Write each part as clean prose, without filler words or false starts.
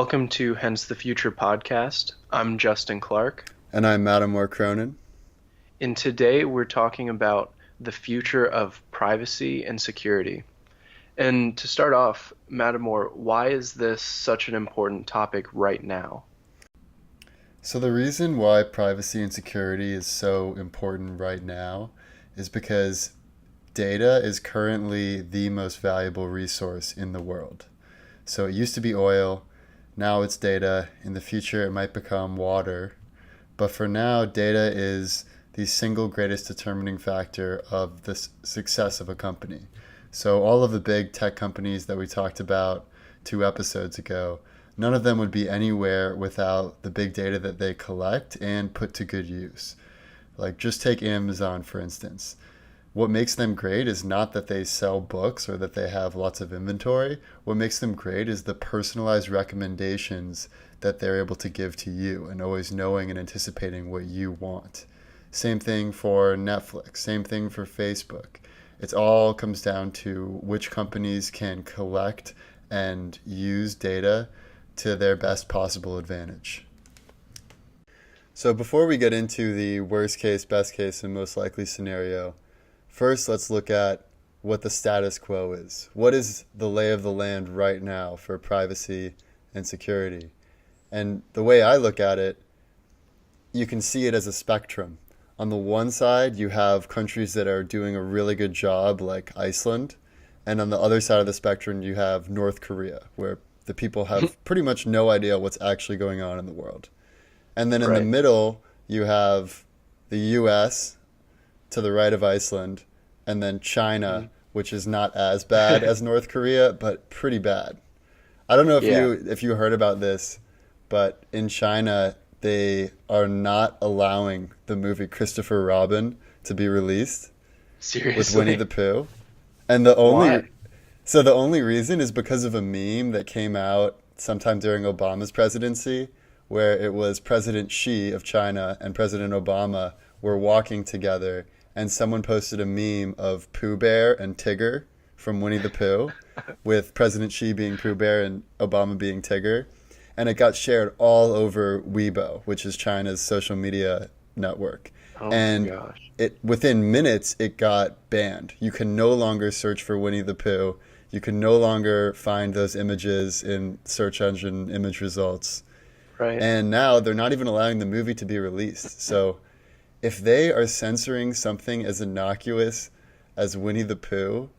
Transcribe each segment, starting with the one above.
Welcome to Hence the Future podcast. I'm Justin Clark, And I'm Mattimore Cronin. and today we're talking about the future of privacy and security. And to start off, Mattimore, why is this such an important topic right now? So, the reason why privacy and security is so important right now is because data is currently the most valuable resource in the world. So, it used to be oil, now it's data. In the future, it might become water. But for now, data is the single greatest determining factor of the success of a company. So all of the big tech companies that we talked about 2 episodes ago, none of them would be anywhere without the big data that they collect and put to good use. Like just take Amazon, for instance. What makes them great is not that they sell books or that they have lots of inventory. What makes them great is the personalized recommendations that they're able to give to you and always knowing and anticipating what you want. Same thing for Netflix, same thing for Facebook. It all comes down to which companies can collect and use data to their best possible advantage. So before we get into the worst case, best case, and most likely scenario, first let's look at what the status quo is. What is the lay of the land right now for privacy and security? And the way I look at it, you can see it as a spectrum. On the one side, you have countries that are doing a really good job, like Iceland. And on the other side of the spectrum, you have North Korea, where the people have pretty much no idea what's actually going on in the world. And then in the Right. middle, you have the US to the right of Iceland, and then China, which is not as bad as North Korea, but pretty bad. I don't know if Yeah, you heard about this, but in China, they are not allowing the movie Christopher Robin to be released with Winnie the seriously. Pooh. And the only Why? so the only reason is because of a meme that came out sometime during Obama's presidency, where it was President Xi of China and President Obama were walking together, and someone posted a meme of Pooh Bear and Tigger from Winnie the Pooh, with President Xi being Pooh Bear and Obama being Tigger, and it got shared all over Weibo, which is China's social media network. Oh my And gosh. it within minutes it got banned. You can no longer search for Winnie the Pooh. You can no longer find those images in search engine image results. Right. And now they're not even allowing the movie to be released. So if they are censoring something as innocuous as Winnie the Pooh,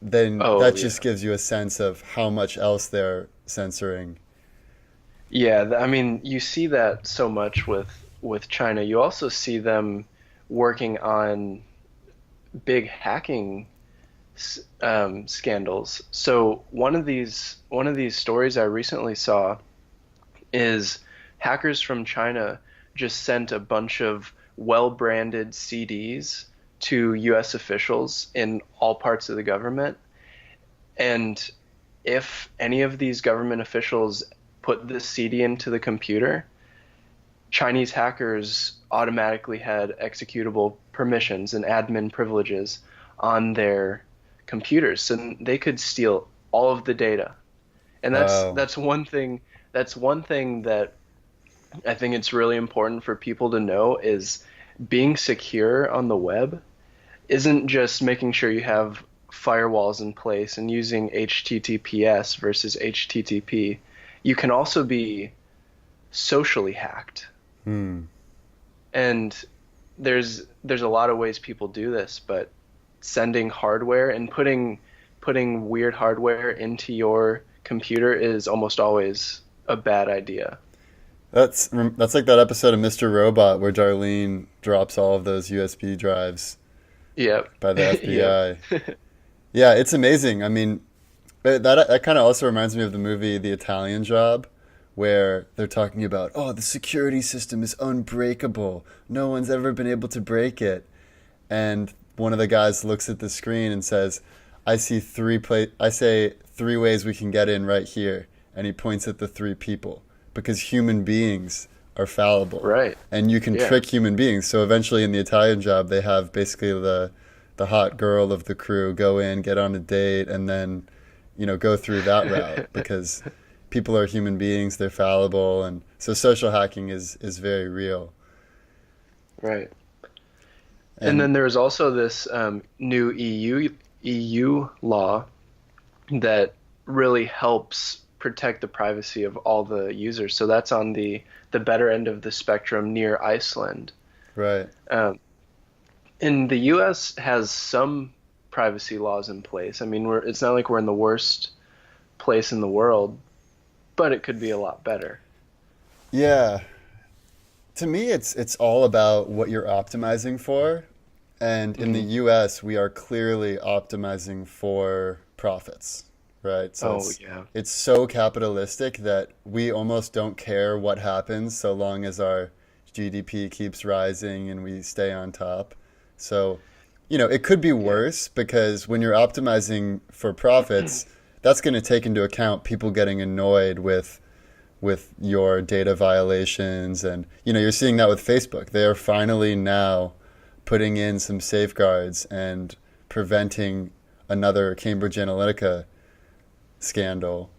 then Oh that just yeah. gives you a sense of how much else they're censoring. Yeah, I mean, you see that so much with China. You also see them working on big hacking scandals. So one of these stories I recently saw is hackers from China just sent a bunch of well-branded CDs to US officials in all parts of the government. And if any of these government officials put this CD into the computer, Chinese hackers automatically had executable permissions and admin privileges on their computers, so they could steal all of the data. And that's Wow. that's one thing that's one thing that I think it's really important for people to know is being secure on the web isn't just making sure you have firewalls in place and using HTTPS versus HTTP. You can also be socially hacked. Hmm. And there's a lot of ways people do this, but sending hardware and putting weird hardware into your computer is almost always a bad idea. That's like that episode of Mr. Robot where Darlene drops all of those USB drives Yep. by the Yep. FBI. Yeah, it's amazing. I mean, that kind of also reminds me of the movie The Italian Job, where they're talking about, oh, the security system is unbreakable. No one's ever been able to break it. And one of the guys looks at the screen and says, I say three ways we can get in right here. And he points at the three people because human beings are fallible Right. and you can Yeah. trick human beings. So eventually in the Italian Job, they have basically the hot girl of the crew go in, get on a date, and then go through that route because people are human beings, they're fallible, and so social hacking is very real. Right. And And then there's also this new EU law that really helps protect the privacy of all the users. So that's on the better end of the spectrum near Iceland. right. Um, and the U.S. has some privacy laws in place. I mean, it's not like we're in the worst place in the world, but it could be a lot better. Yeah. To me it's all about what you're optimizing for. And in the Hmm. US, we are clearly optimizing for profits, right? So Oh yeah. it's so capitalistic that we almost don't care what happens so long as our GDP keeps rising and we stay on top. So, it could be Yeah. worse because when you're optimizing for profits, that's going to take into account people getting annoyed with your data violations. And you're seeing that with Facebook. They are finally now putting in some safeguards and preventing another Cambridge Analytica scandal,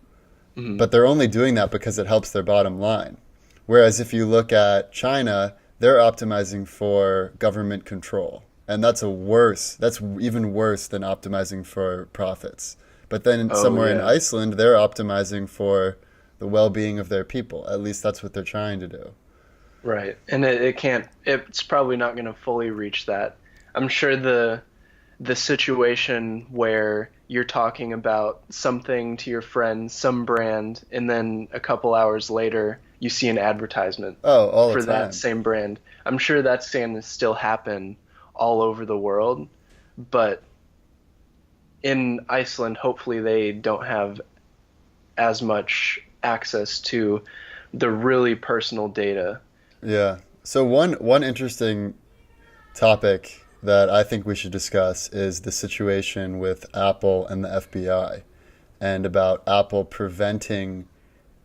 Hmm. but they're only doing that because it helps their bottom line. Whereas if you look at China, they're optimizing for government control, and that's even worse than optimizing for profits. But then Oh somewhere in yeah. Iceland, they're optimizing for the well-being of their people. At least that's what they're trying to do. Right. And it can't, it's probably not going to fully reach that. I'm sure the situation where you're talking about something to your friend, some brand, and then a couple hours later you see an advertisement Oh, all the for that time. same brand. I'm sure that's going to still happen all over the world, but in Iceland, hopefully they don't have as much access to the really personal data. Yeah. So one interesting topic that I think we should discuss is the situation with Apple and the FBI, and about Apple preventing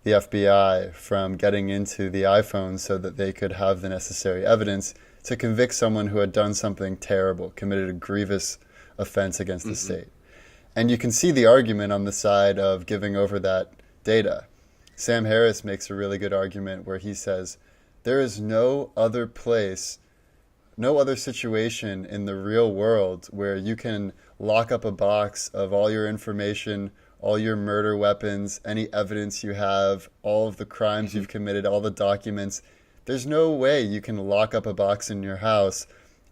the FBI from getting into the iPhone so that they could have the necessary evidence to convict someone who had done something terrible, committed a grievous offense against the Hmm. state. And you can see the argument on the side of giving over that data. Sam Harris makes a really good argument where he says, there is no other situation in the real world where you can lock up a box of all your information, all your murder weapons, any evidence you have, all of the crimes Hmm. you've committed, all the documents. There's no way you can lock up a box in your house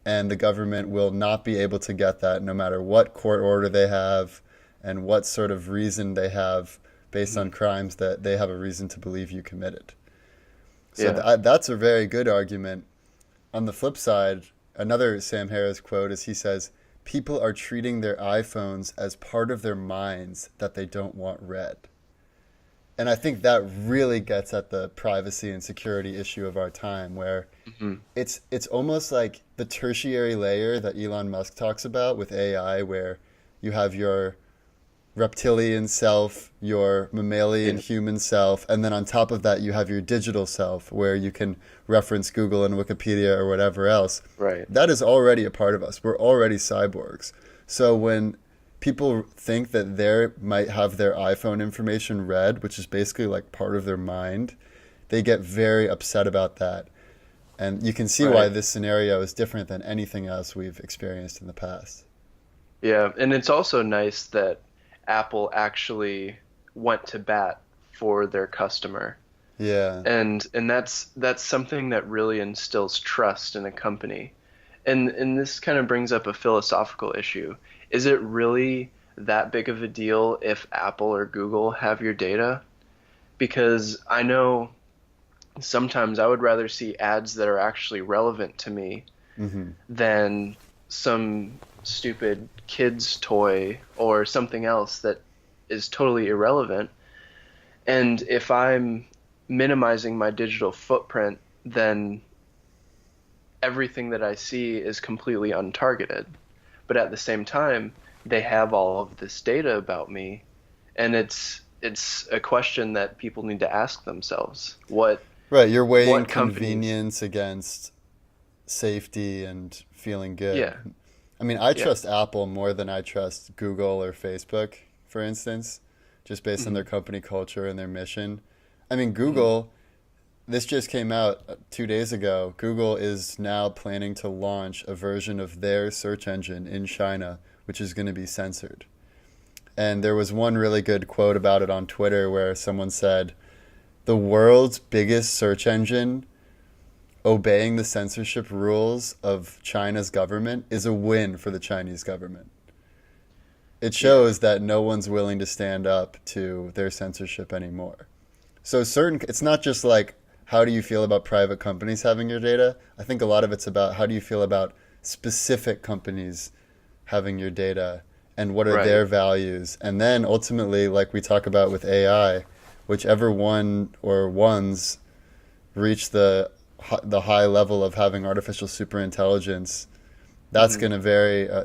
and the government will not be able to get that no matter what court order they have and what sort of reason they have based Hmm. on crimes that they have a reason to believe you committed. So Yeah. that's a very good argument. On the flip side, another Sam Harris quote is he says, people are treating their iPhones as part of their minds that they don't want read. And I think that really gets at the privacy and security issue of our time, where Hmm. it's almost like the tertiary layer that Elon Musk talks about with AI, where you have your reptilian self, your mammalian Yeah. human self, and then on top of that, you have your digital self where you can reference Google and Wikipedia or whatever else. Right. That is already a part of us. We're already cyborgs. So when people think that they might have their iPhone information read, which is basically like part of their mind, they get very upset about that. And you can see why Right. this scenario is different than anything else we've experienced in the past. Yeah. And it's also nice that Apple actually went to bat for their customer. Yeah. And that's something that really instills trust in a company. And this kind of brings up a philosophical issue. Is it really that big of a deal if Apple or Google have your data? Because I know sometimes I would rather see ads that are actually relevant to me Hmm. than some stupid kid's toy or something else that is totally irrelevant. And if I'm minimizing my digital footprint, then everything that I see is completely untargeted. But at the same time, they have all of this data about me, and it's a question that people need to ask themselves. Right, you're weighing What companies? convenience against safety and feeling good. Yeah, I mean, I yeah. trust Apple more than I trust Google or Facebook, for instance. just based on Hmm. their company culture and their mission. I mean, Hmm. Google, this just came out 2 days ago. Google is now planning to launch a version of their search engine in China, which is going to be censored. And there was one really good quote about it on Twitter where someone said, the world's biggest search engine obeying the censorship rules of China's government is a win for the Chinese government. It Yeah. shows that no one's willing to stand up to their censorship anymore. So it's not just like how do you feel about private companies having your data? I think a lot of it's about how do you feel about specific companies having your data and what are Right. their values? And then ultimately, like we talk about with AI, whichever one or ones reach the high level of having artificial superintelligence, Hmm.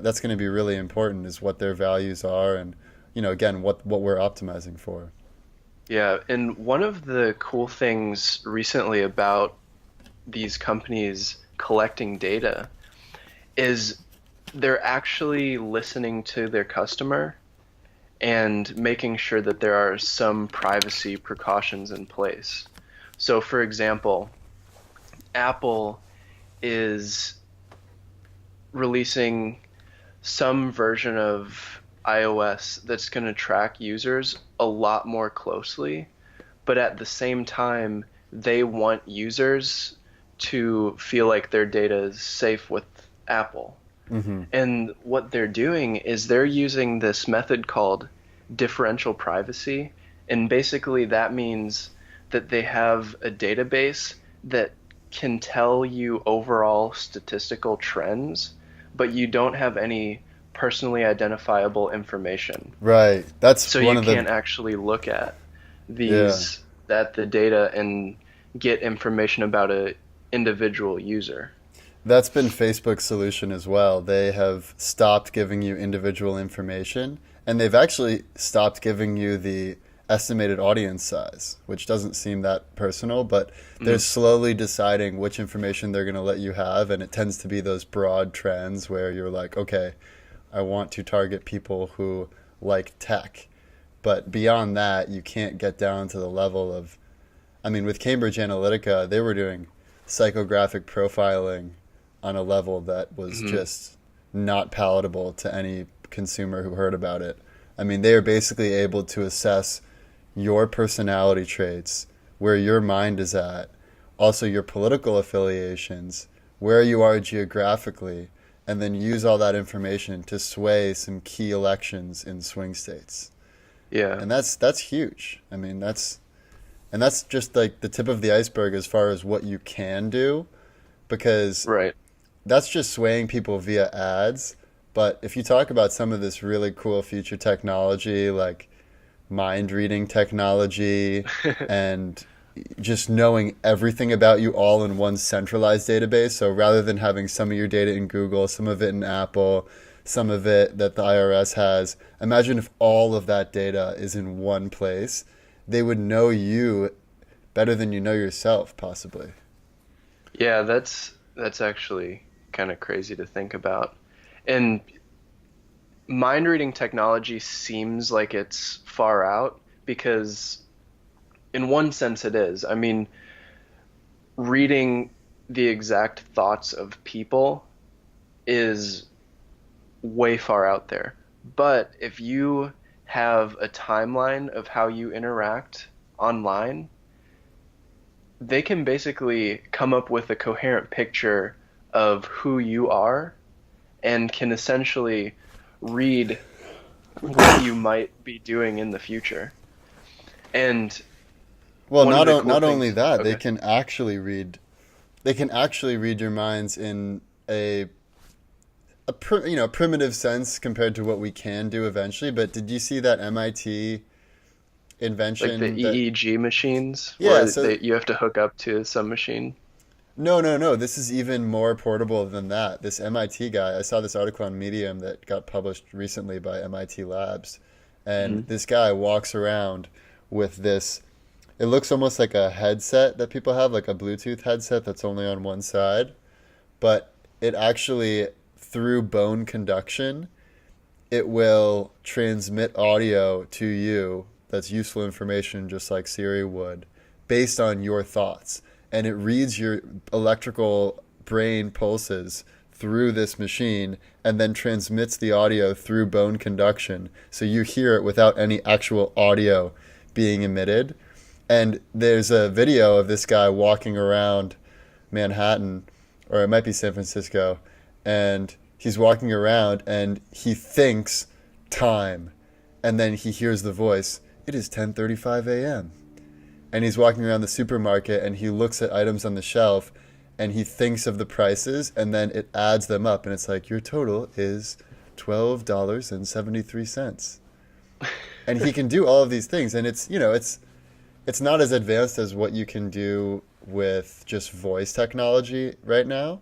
that's going to be really important is what their values are and again what we're optimizing for. Yeah. And one of the cool things recently about these companies collecting data is they're actually listening to their customer and making sure that there are some privacy precautions in place. So, for example, Apple is releasing some version of iOS that's going to track users a lot more closely, but at the same time, they want users to feel like their data is safe with Apple. Hmm. And what they're doing is they're using this method called differential privacy. And basically, that means that they have a database that can tell you overall statistical trends, but you don't have any personally identifiable information. Right. That's So one you of the can't actually look at yeah. the data and get information about a individual user. That's been Facebook's solution as well. They have stopped giving you individual information, and they've actually stopped giving you the estimated audience size, which doesn't seem that personal, but they're Mm, slowly deciding which information they're going to let you have, and it tends to be those broad trends where you're like, okay, I want to target people who like tech. But beyond that, you can't get down to the level of, I mean, with Cambridge Analytica, they were doing psychographic profiling on a level that was mhm. just not palatable to any consumer who heard about it. I mean, they are basically able to assess your personality traits, where your mind is at, also your political affiliations, where you are geographically, and then use all that information to sway some key elections in swing states. Yeah, And that's huge. I mean, that's just like the tip of the iceberg as far as what you can do because right. that's just swaying people via ads. But if you talk about some of this really cool future technology like mind reading technology and just knowing everything about you all in one centralized database. So rather than having some of your data in Google, some of it in Apple, some of it that the IRS has, imagine if all of that data is in one place. They would know you better than you know yourself, possibly. Yeah, that's actually kind of crazy to think about. And mind reading technology seems like it's far out because in one sense it is. I mean, reading the exact thoughts of people is way far out there. But if you have a timeline of how you interact online, they can basically come up with a coherent picture of who you are and can essentially read what you might be doing in the future. And Well, one of the cool not only things, that, okay. they can actually read your minds in a primitive sense compared to what we can do eventually. But did you see that MIT Like the invention that EEG machines yeah, where so you have to hook up to some machine. no, this is even more portable than that. This MIT guy, I saw this article on Medium that got published recently by MIT Labs, and Hmm. this guy walks around with this. It looks almost like a headset that people have, like a Bluetooth headset that's only on one side, but it actually, through bone conduction, it will transmit audio to you that's useful information just like Siri would based on your thoughts. And it reads your electrical brain pulses through this machine and then transmits the audio through bone conduction. So you hear it without any actual audio being emitted. And there's a video of this guy walking around Manhattan, or it might be San Francisco, and he's walking around and he thinks time. And then he hears the voice, it is 10:35 a.m. And he's walking around the supermarket and he looks at items on the shelf and he thinks of the prices and then it adds them up and it's like, your total is $12.73. And he can do all of these things, and it's not as advanced as what you can do with just voice technology right now.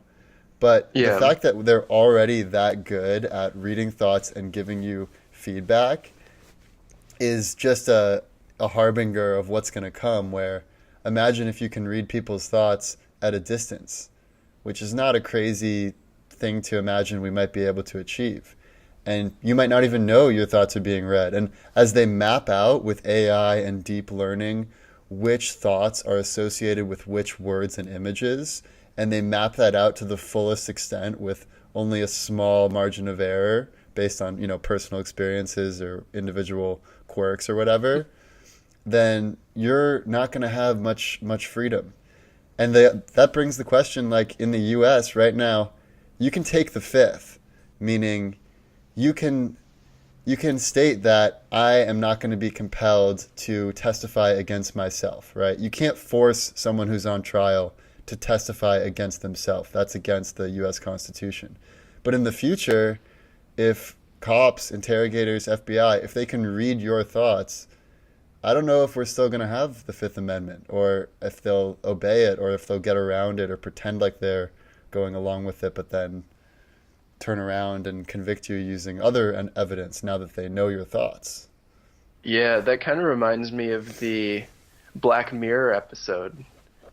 But the Yeah. fact that they're already that good at reading thoughts and giving you feedback is just a harbinger of what's going to come, where imagine if you can read people's thoughts at a distance, which is not a crazy thing to imagine we might be able to achieve. And you might not even know your thoughts are being read. And as they map out with AI and deep learning which thoughts are associated with which words and images, and they map that out to the fullest extent with only a small margin of error based on, personal experiences or individual quirks or whatever, then you're not going to have much freedom. And that brings the question, like in the US right now, you can take the fifth, meaning you can state that I am not going to be compelled to testify against myself, right? You can't force someone who's on trial to testify against themselves. That's against the US Constitution. But in the future, if cops, interrogators, FBI, if they can read your thoughts, I don't know if we're still going to have the Fifth Amendment, or if they'll obey it, or if they'll get around it or pretend like they're going along with it, but then turn around and convict you using other evidence now that they know your thoughts. Yeah, that kind of reminds me of the Black Mirror episode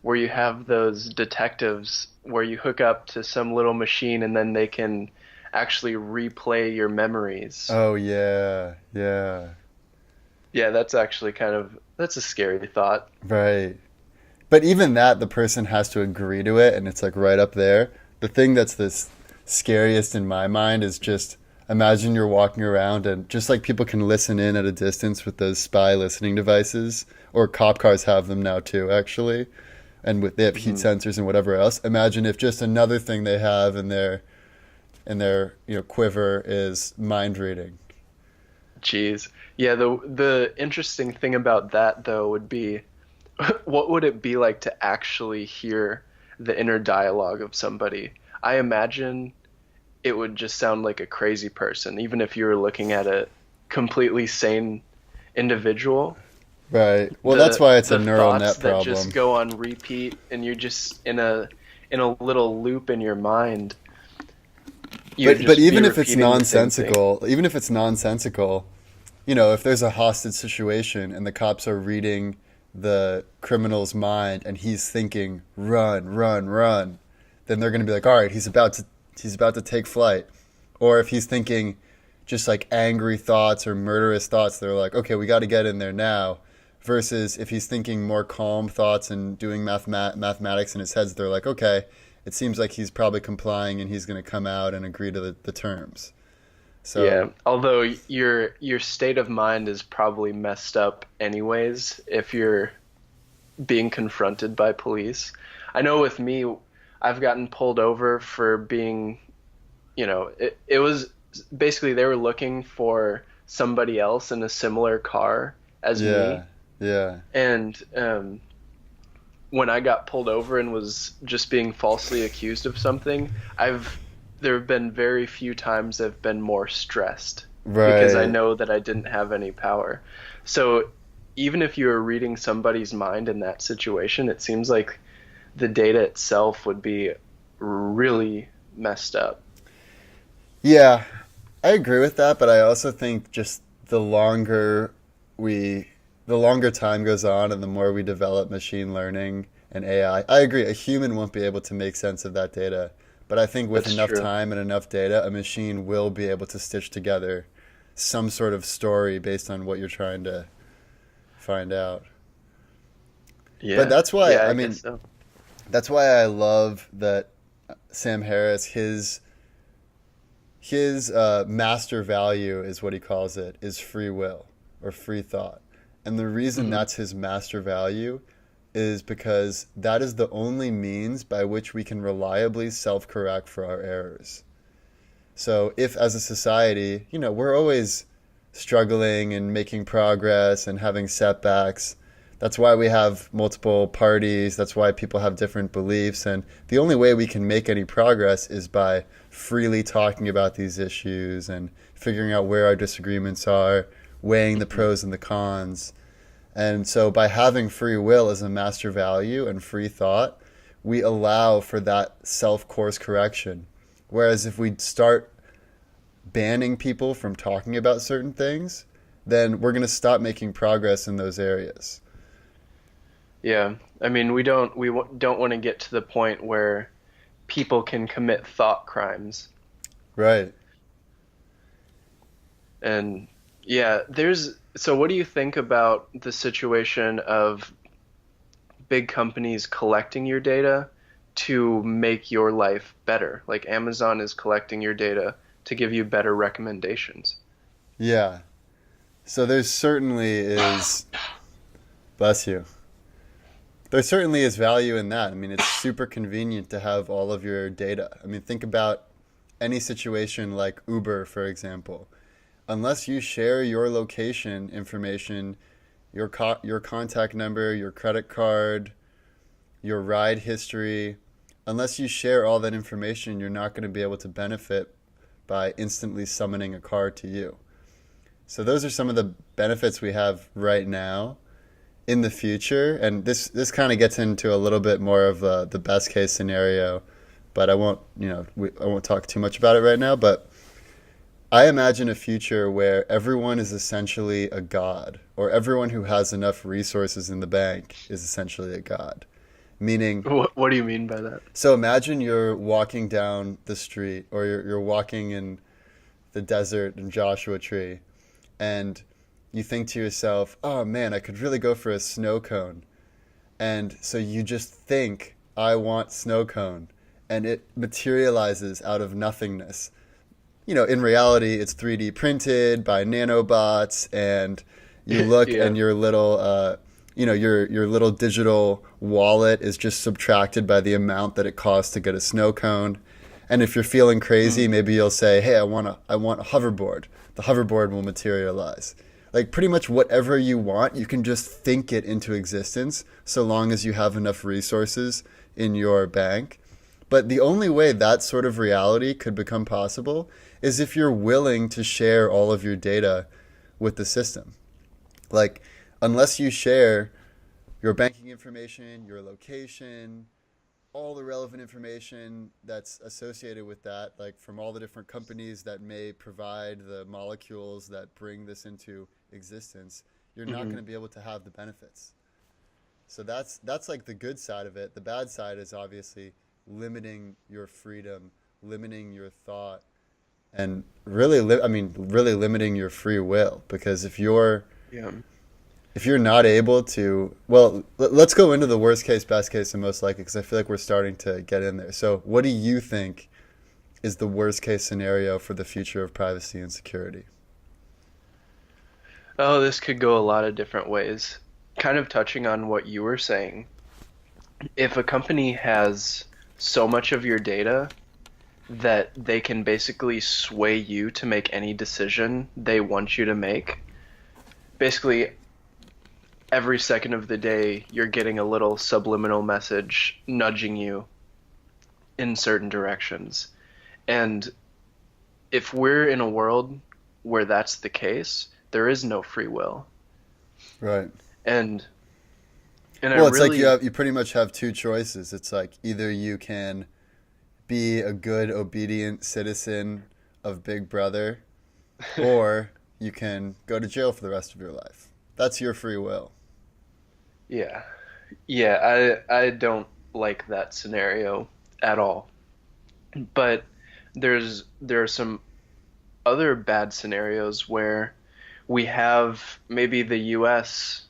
where you have those detectives where you hook up to some little machine and then they can actually replay your memories. Oh, yeah, yeah. Yeah, that's actually that's a scary thought. Right. But even that, the person has to agree to it, and it's like right up there. The thing that's the scariest in my mind is just imagine you're walking around and just like people can listen in at a distance with those spy listening devices, or cop cars have them now too, actually, and they have heat sensors and whatever else. Imagine if just another thing they have in their quiver is mind reading. Jeez. Yeah, the interesting thing about that though would be what would it be like to actually hear the inner dialogue of somebody? I imagine it would just sound like a crazy person, even if you were looking at a completely sane individual. Right. Well, that's why it's a The neural thoughts net that problem. just go on repeat, and you're just in a little loop in your mind. You'd But just be even if it's repeating the same thing. nonsensical, if there's a hostage situation and the cops are reading the criminal's mind and he's thinking run, run, run, then they're going to be like, all right, he's about to take flight. Or if he's thinking just like angry thoughts or murderous thoughts, they're like, okay, we got to get in there now. Versus if he's thinking more calm thoughts and doing mathematics in his head, they're like, okay, it seems like he's probably complying and he's going to come out and agree to the terms. Yeah, So, although your state of mind is probably messed up anyways if you're being confronted by police. I know with me, I've gotten pulled over for being, it was basically they were looking for somebody else in a similar car as me. yeah, yeah, And when I got pulled over and was just being falsely accused of something, there have been very few times I've been more stressed because I right. know that I didn't have any power. So even if you were reading somebody's mind in that situation, it seems like the data itself would be really messed up. Yeah, I agree with that, but I also think just the longer time goes on and the more we develop machine learning and AI, I agree, a human won't be able to make sense of that data. But I think with That's enough true. time and enough data, a machine will be able to stitch together some sort of story based on what you're trying to find out. But Yeah. that's why, Yeah, I I guess mean, so. that's why I love that Sam Harris, his master value is what he calls it, is free will or free thought. And the reason Hmm. that's his master value is because that is the only means by which we can reliably self correct for our errors. So, if as a society, we're always struggling and making progress and having setbacks, that's why we have multiple parties. That's why people have different beliefs. And the only way we can make any progress is by freely talking about these issues and figuring out where our disagreements are, weighing the Hmm. pros and the cons. And so, by having free will as a master value and free thought, we allow for that self course correction. Whereas if we start banning people from talking about certain things, then we're going to stop making progress in those areas. Yeah. I mean, don't want to get to the point where people can commit thought crimes. Right. And yeah, so what do you think about the situation of big companies collecting your data to make your life better? Like Amazon is collecting your data to give you better recommendations. Yeah. So there certainly is, bless you, there certainly is value in that. I mean, it's super convenient to have all of your data. I mean, think about any situation like Uber, for example. Unless you share your location information, your contact number, your credit card, your ride history, unless you share all that information, you're not going to be able to benefit by instantly summoning a car to you. So those are some of the benefits we have right now. In the future, and this kind of gets into a little bit more of the best case scenario, but I won't talk too much about it right now. But I imagine a future where everyone is essentially a god, or everyone who has enough resources in the bank is essentially a god. Meaning, What do you mean by that? so imagine you're walking down the street, or you're walking in the desert in Joshua Tree, and you think to yourself, oh man, I could really go for a snow cone. And so you just think, I want snow cone. And it materializes out of nothingness. In reality, it's 3D printed by nanobots, and you look Yeah. and your little digital wallet is just subtracted by the amount that it costs to get a snow cone. And if you're feeling crazy, Mm. maybe you'll say, "Hey, I want a hoverboard." The hoverboard will materialize. Like pretty much whatever you want, you can just think it into existence so long as you have enough resources in your bank. But the only way that sort of reality could become possible is if you're willing to share all of your data with the system. Like, unless you share your banking information, your location, all the relevant information that's associated with that, like from all the different companies that may provide the molecules that bring this into existence, you're not Hmm. going to be able to have the benefits. So that's like the good side of it. The bad side is obviously limiting your freedom, limiting your thought, and really limiting your free will. Because Yeah. if you're not able to, well, let's go into the worst case, best case, and most likely, because I feel like we're starting to get in there. So, what do you think is the worst case scenario for the future of privacy and security? Oh, this could go a lot of different ways. Kind of touching on what you were saying. If a company has so much of your data that they can basically sway you to make any decision they want you to make, basically every second of the day you're getting a little subliminal message nudging you in certain directions. And if we're in a world where that's the case, there is no free will. Right. And I Well, it's like really you pretty much have two choices. It's like either you can be a good, obedient citizen of Big Brother, or you can go to jail for the rest of your life. That's your free will. yeah. Yeah, I don't like that scenario at all. But there are some other bad scenarios where we have maybe the US.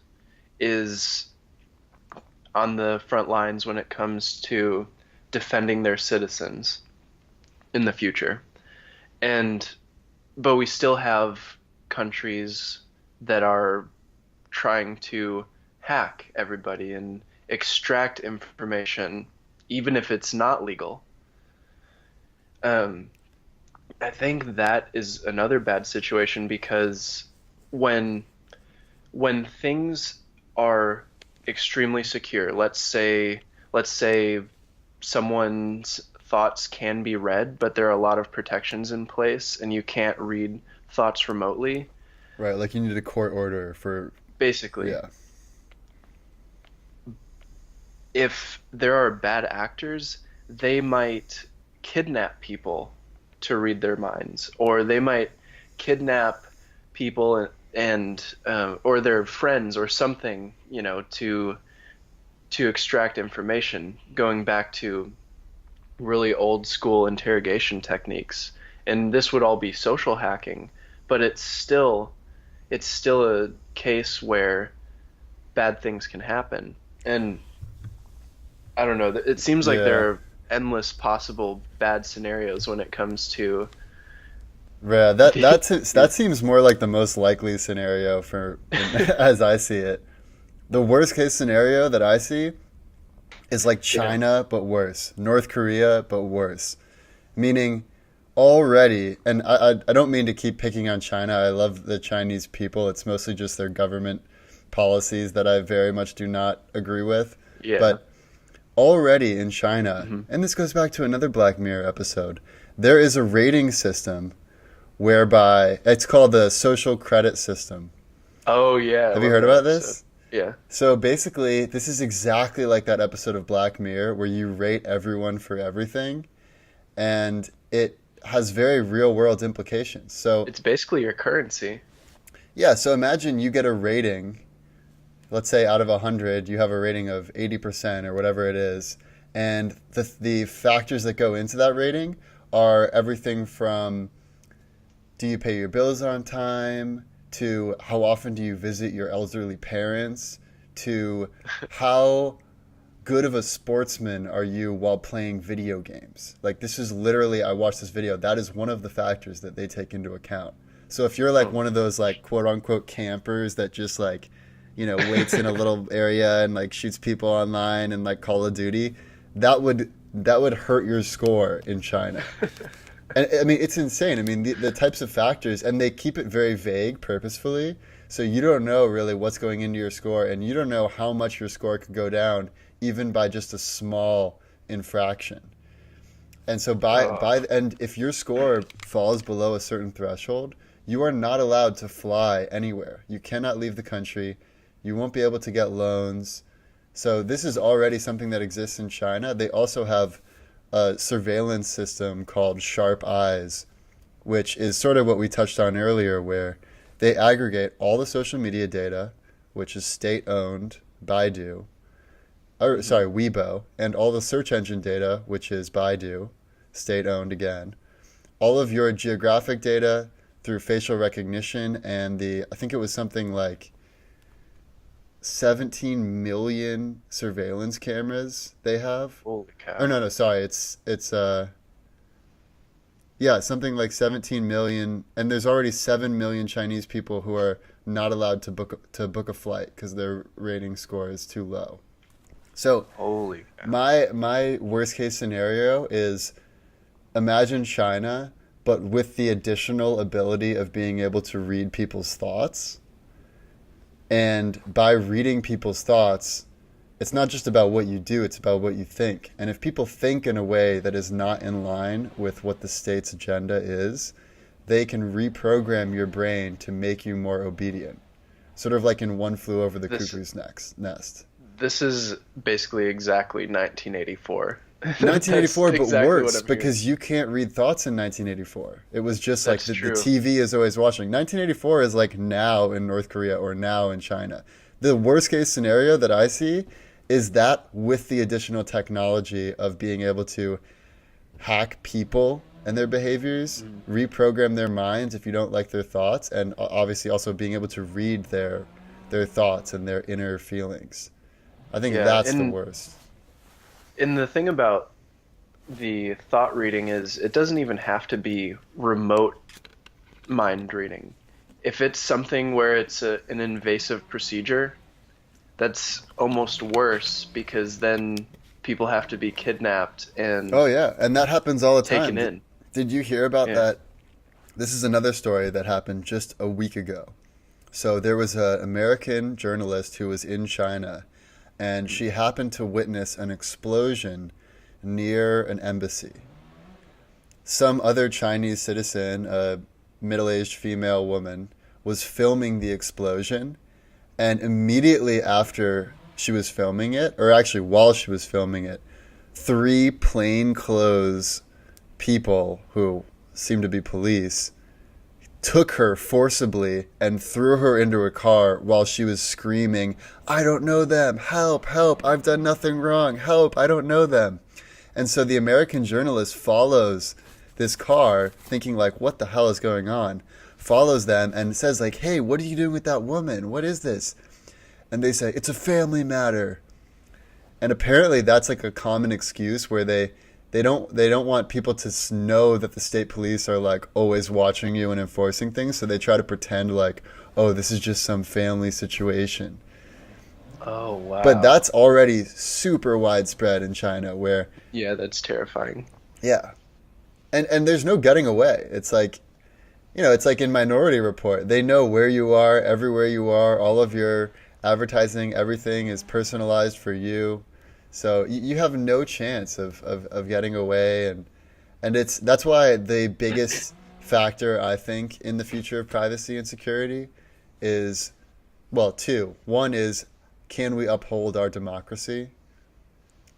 is on the front lines when it comes to defending their citizens in the future. And but we still have countries that are trying to hack everybody and extract information even if it's not legal. Um, I think that is another bad situation because when when things are extremely secure, let's say someone's thoughts can be read, but there are a lot of protections in place and you can't read thoughts remotely. Right, like you need a court order for, Basically, yeah. if there are bad actors, they might kidnap people to read their minds, or they might kidnap people and or their friends or something, to extract information, going back to really old school interrogation techniques. And this would all be social hacking, but it's still a case where bad things can happen. And I don't know, it seems like Yeah. there are endless possible bad scenarios when it comes to Yeah, the that seems more like the most likely scenario for as I see it. The worst case scenario that I see is like yeah, China but worse, North Korea but worse. Meaning already, and I don't mean to keep picking on China. I love the Chinese people. It's mostly just their government policies that I very much do not agree with. yeah, But already in China, hmm and this goes back to another Black Mirror episode, there is a rating system whereby it's called the social credit system. oh yeah, I Have you love heard that about episode. this? Yeah. So basically, this is exactly like that episode of Black Mirror where you rate everyone for everything, and it has very real world implications. So, It's basically your currency. yeah, so imagine you get a rating, let's say out of 100, you have a rating of 80% or whatever it is, and the factors that go into that rating are everything from do you pay your bills on time, to how often do you visit your elderly parents, to how good of a sportsman are you while playing video games. Like, this is literally, I watched this video, that is one of the factors that they take into account. So if you're like Oh one of those like quote unquote campers that just like, waits in a little area and like shoots people online and like Call of Duty, that would hurt your score in China. And I mean, it's insane. I mean, the types of factors, and they keep it very vague purposefully. So you don't know really what's going into your score, and you don't know how much your score could go down even by just a small infraction. And so oh and if your score falls below a certain threshold, you are not allowed to fly anywhere. You cannot leave the country. You won't be able to get loans. So this is already something that exists in China. They also have a surveillance system called Sharp Eyes, which is sort of what we touched on earlier, where they aggregate all the social media data, which is state owned, Baidu, or mhm. sorry, Weibo, and all the search engine data, which is Baidu, state owned again. All of your geographic data through facial recognition and I think it was something like 17 million surveillance cameras they have. Holy Or cow. no, no, sorry, it's yeah, something like 17 million, and there's already 7 million Chinese people who are not allowed to book a flight because their rating score is too low. So Holy cow. my worst case scenario is imagine China, but with the additional ability of being able to read people's thoughts. And by reading people's thoughts, it's not just about what you do, it's about what you think. And if people think in a way that is not in line with what the state's agenda is, they can reprogram your brain to make you more obedient. Sort of like in One Flew Over the This Cuckoo's Nest. this is basically exactly 1984. That's 1984, but exactly what worse I'm hearing. because you can't read thoughts in 1984. It was just like That's the true. TV is always watching. 1984 is like now in North Korea or now in China. The worst case scenario that I see is that with the additional technology of being able to hack people and their behaviors, Mm. reprogram their minds if you don't like their thoughts, and obviously also being able to read their their thoughts and their inner feelings. I think Yeah, that's the worst. and the thing about the thought reading is it doesn't even have to be remote mind reading. If it's something where it's an invasive procedure, that's almost worse because then people have to be kidnapped Oh and yeah, and that happens all the taken time. in. Did you hear about Yeah. that? This is another story that happened just a week ago. So there was an American journalist who was in China, and she happened to witness an explosion near an embassy. Some other Chinese citizen, a middle-aged female woman, was filming the explosion, and immediately after she was filming it, or actually while she was filming it, three plainclothes people who seemed to be police took her forcibly and threw her into a car while she was screaming, "I don't know them! Help! Help! I've done nothing wrong! Help! I don't know them!" And so the American journalist follows this car thinking like, what the hell is going on? Follows them and says like, "Hey, what are you doing with that woman? What is this?" And they say, "It's a family matter." And apparently that's like a common excuse where they don't want people to know that the state police are like always watching you and enforcing things, so they try to pretend like, oh, this is just some family situation. Oh, But wow. that's already super widespread in China where Yeah, that's terrifying. yeah. And there's no getting away. It's like, it's like in Minority Report. They know where you are, everywhere you are, all of your advertising, everything is personalized for you. So you have no chance of getting away, and that's why the biggest factor I think in the future of privacy and security is, well, two. One is, can we uphold our democracy?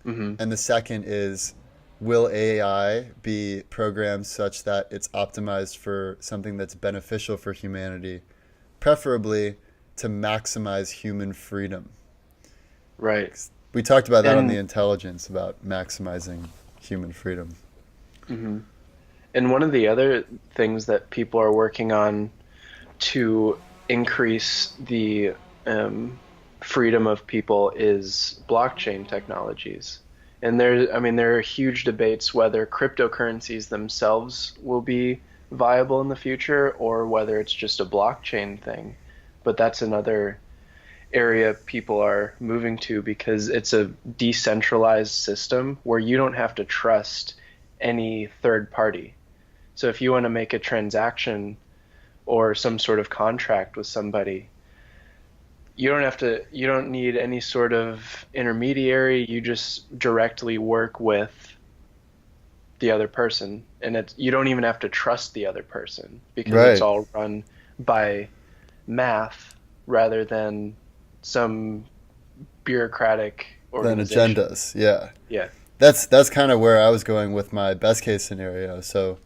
Hmm. And the second is, will AI be programmed such that it's optimized for something that's beneficial for humanity, preferably to maximize human freedom? Right. We talked about that on the And intelligence about maximizing human freedom. mhm. And one of the other things that people are working on to increase the um, freedom of people is blockchain technologies. And there are huge debates whether cryptocurrencies themselves will be viable in the future or whether it's just a blockchain thing. But that's another area people are moving to because it's a decentralized system where you don't have to trust any third party. So if you want to make a transaction or some sort of contract with somebody, you don't need any sort of intermediary. You just directly work with the other person, and you don't even have to trust the other person because it's Right. all run by math rather than some bureaucratic Then organization. agendas. Yeah. Yeah. That's kind of where I was going with my best case scenario. So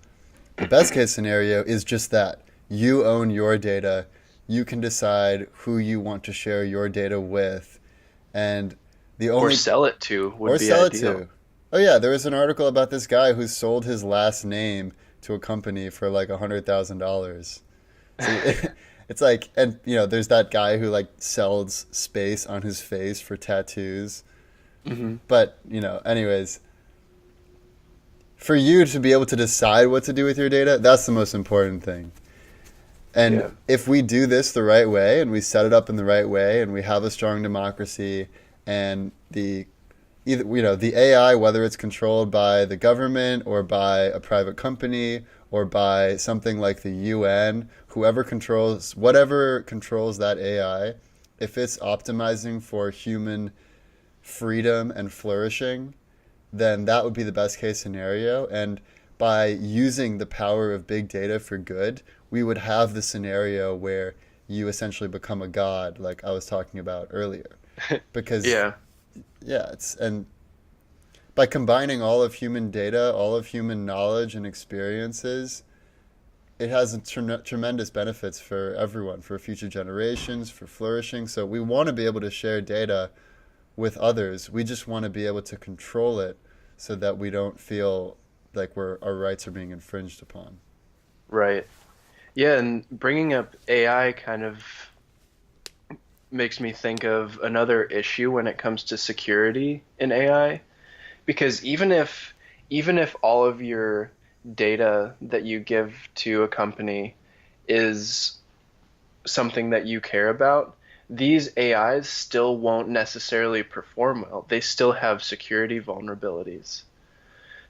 the best case scenario is just that. You own your data. You can decide who you want to share your data with. And the Or only, sell it to would or be sell it ideal. to. Oh, yeah, there was an article about this guy who sold his last name to a company for like $100,000. So it's like, and there's that guy who like sells space on his face for tattoos. Hmm. But, anyways, for you to be able to decide what to do with your data, that's the most important thing. And Yeah. if we do this the right way and we set it up in the right way and we have a strong democracy and the AI, whether it's controlled by the government or by a private company or by something like the UN, whatever controls that AI, if it's optimizing for human freedom and flourishing, then that would be the best case scenario. And by using the power of big data for good, we would have the scenario where you essentially become a god, like I was talking about earlier. Because, Yeah. yeah, and by combining all of human data, all of human knowledge and experiences, it has tremendous benefits for everyone, for future generations, for flourishing. So we want to be able to share data with others. We just want to be able to control it so that we don't feel like our rights are being infringed upon. Right. Yeah, and bringing up AI kind of makes me think of another issue when it comes to security in AI, because even if all of your data that you give to a company is something that you care about, these AIs still won't necessarily perform well. They still have security vulnerabilities.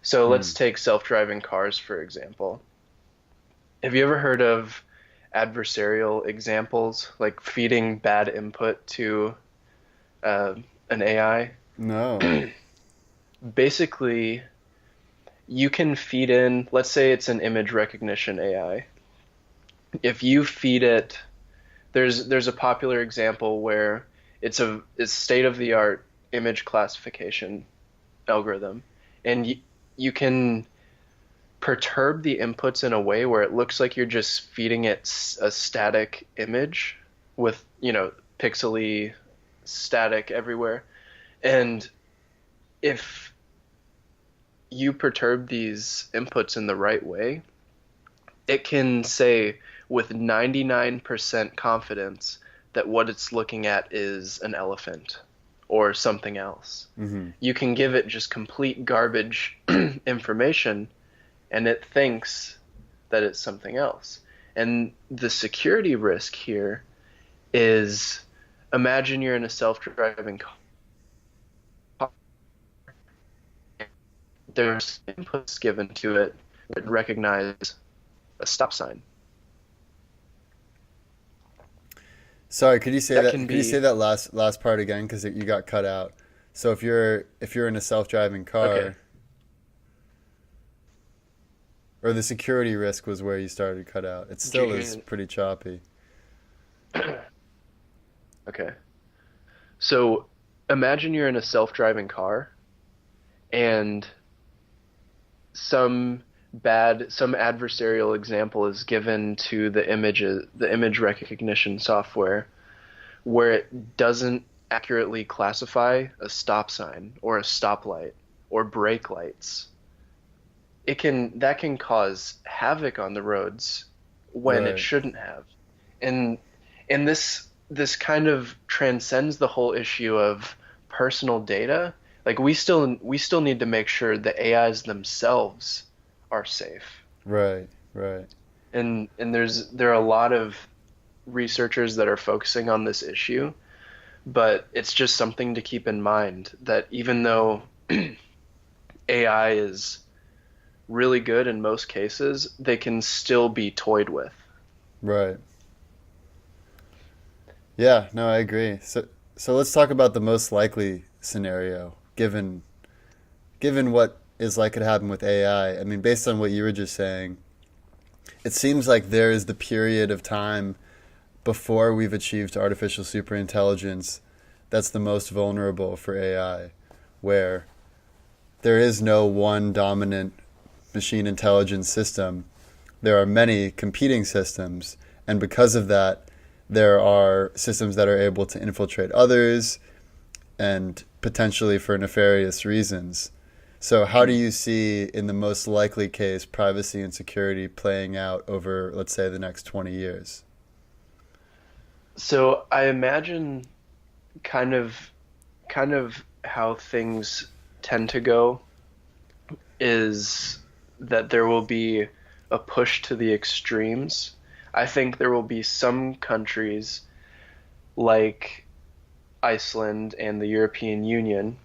So let's Hmm. take self-driving cars, for example. Have you ever heard of adversarial examples, like feeding bad input to uh, an AI? No. Basically, you can feed in, let's say it's an image recognition AI. If you feed it, there's a popular example where it's state of the art image classification algorithm, and you can perturb the inputs in a way where it looks like you're just feeding it a static image with, pixely static everywhere. And if you perturb these inputs in the right way, it can say with 99% confidence that what it's looking at is an elephant or something else. Hmm. You can give it just complete garbage information and it thinks that it's something else. And the security risk here is, imagine you're in a self-driving car. There's inputs given to it that recognize a stop sign. Sorry, could you say That that? can Could you say be that last part again? Because you got cut out. So if you're in a self-driving okay. car, or the security risk was where you started to cut out. It Did you still is hear? pretty choppy. Okay. So imagine you're in a self-driving car and some adversarial example is given to the image recognition software where it doesn't accurately classify a stop sign or a stoplight or brake lights. That can cause havoc on the roads when it Right. shouldn't have. And this kind of transcends the whole issue of personal data. Like we still need to make sure the AIs themselves are safe. Right. Right. And there are a lot of researchers that are focusing on this issue, but it's just something to keep in mind that even though AI is really good in most cases, they can still be toyed with. Right. Yeah. No, I agree. So let's talk about the most likely scenario, given what is likely to happen with AI. I mean, based on what you were just saying, it seems like there is the period of time before we've achieved artificial superintelligence that's the most vulnerable for AI, where there is no one dominant machine intelligence system. There are many competing systems, and because of that, there are systems that are able to infiltrate others and potentially for nefarious reasons. So, how do Hmm. you see, in the most likely case, privacy and security playing out over, let's say, the next 20 years? So I imagine kind of kind of how things tend to go is that there will be a push to the extremes. I think there will be some countries like Iceland and the European Union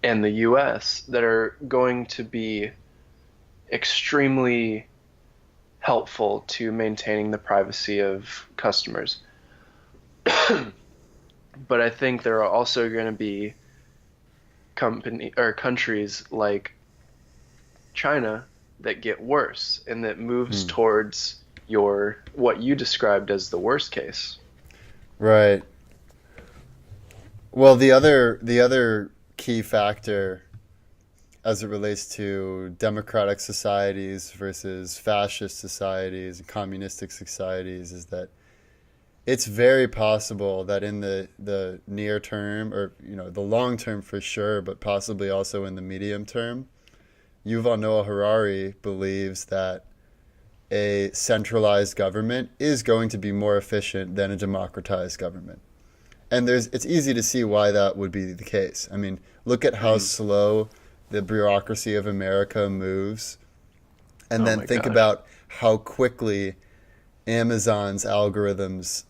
and the US that are going to be extremely helpful to maintaining the privacy of customers. But I think there are also going to be company or countries like China that get worse and that moves Hmm. towards your what you described as the worst case. Right. Well, the other key factor as it relates to democratic societies versus fascist societies and communistic societies is that it's very possible that in the near term, or the long term for sure, but possibly also in the medium term, Yuval Noah Harari believes that a centralized government is going to be more efficient than a democratized government. And it's easy to see why that would be the case. I mean, look at how Mm. slow the bureaucracy of America moves, and Oh then my think gosh. about how quickly Amazon's algorithms,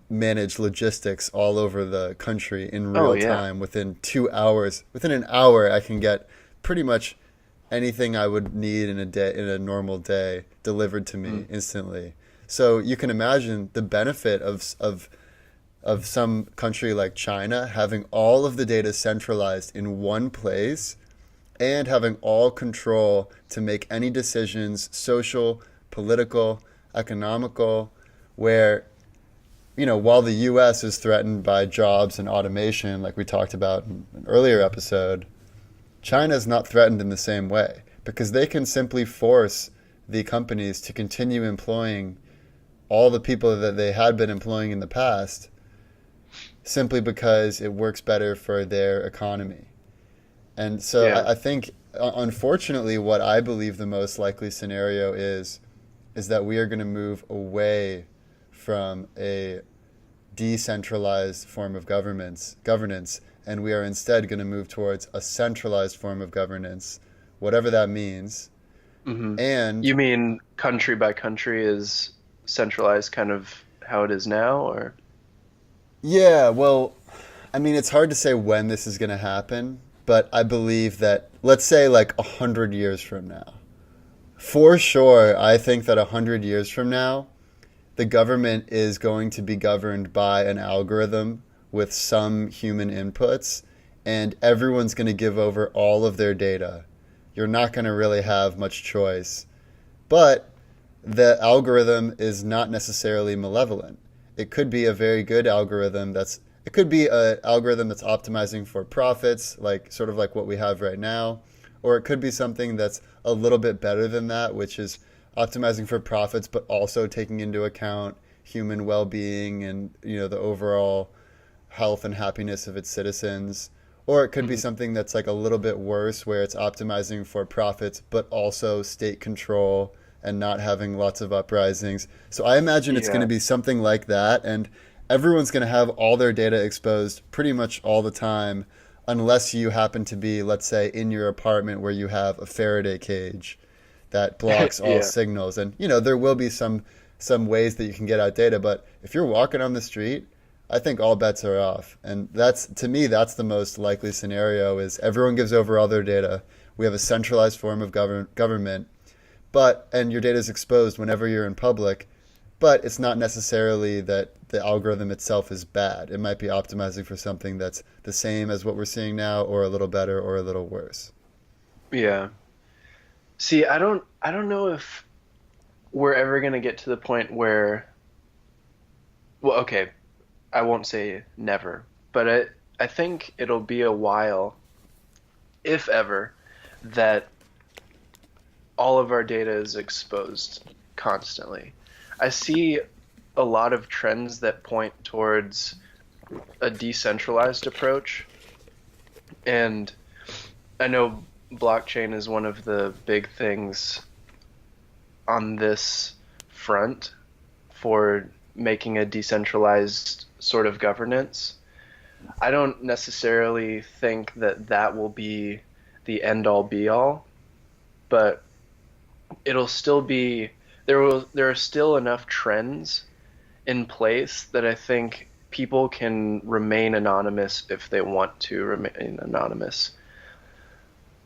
manage logistics all over the country in Oh real yeah. time within 2 hours. Within an hour, I can get pretty much anything I would need in a day, in a normal day, delivered to me Mm. instantly. So you can imagine the benefit of some country like China having all of the data centralized in one place and having all control to make any decisions, social, political, economical, where, while the US is threatened by jobs and automation, like we talked about in an earlier episode, China is not threatened in the same way because they can simply force the companies to continue employing all the people that they had been employing in the past simply because it works better for their economy. And so Yeah. I think, unfortunately, what I believe the most likely scenario is that we are going to move away from a decentralized form of governance, and we are instead going to move towards a centralized form of governance, whatever that means. Hmm. And You mean country by country is centralized kind of how it is now, or? yeah, well, I mean, it's hard to say when this is going to happen, but I believe that, let's say, like 100 years from now, for sure, I think that 100 years from now, the government is going to be governed by an algorithm with some human inputs, and everyone's going to give over all of their data. You're not going to really have much choice. But the algorithm is not necessarily malevolent. It could be a very good algorithm it could be an algorithm that's optimizing for profits, like sort of like what we have right now, or it could be something that's a little bit better than that, which is optimizing for profits but also taking into account human well-being and the overall health and happiness of its citizens. Or it could be Mhm. something that's like a little bit worse, where it's optimizing for profits but also state control and not having lots of uprisings. So I imagine it's going to Yeah. be something like that, and everyone's going to have all their data exposed pretty much all the time, unless you happen to be, let's say, in your apartment where you have a Faraday cage that blocks all Yeah. signals. And there will be some ways that you can get out data, but if you're walking on the street, I think all bets are off. And that's, to me, that's the most likely scenario: is everyone gives over all their data. We have a centralized form of government, and your data is exposed whenever you're in public, but it's not necessarily that the algorithm itself is bad. It might be optimizing for something that's the same as what we're seeing now, or a little better, or a little worse. Yeah. See, I don't know if we're ever gonna get to the point where, well, okay, I won't say never, but I think it'll be a while, if ever, that all of our data is exposed constantly. I see a lot of trends that point towards a decentralized approach, and I know blockchain is one of the big things on this front for making a decentralized sort of governance. I don't necessarily think that that will be the end all be all, but it'll still be there are still enough trends in place that I think people can remain anonymous if they want to remain anonymous.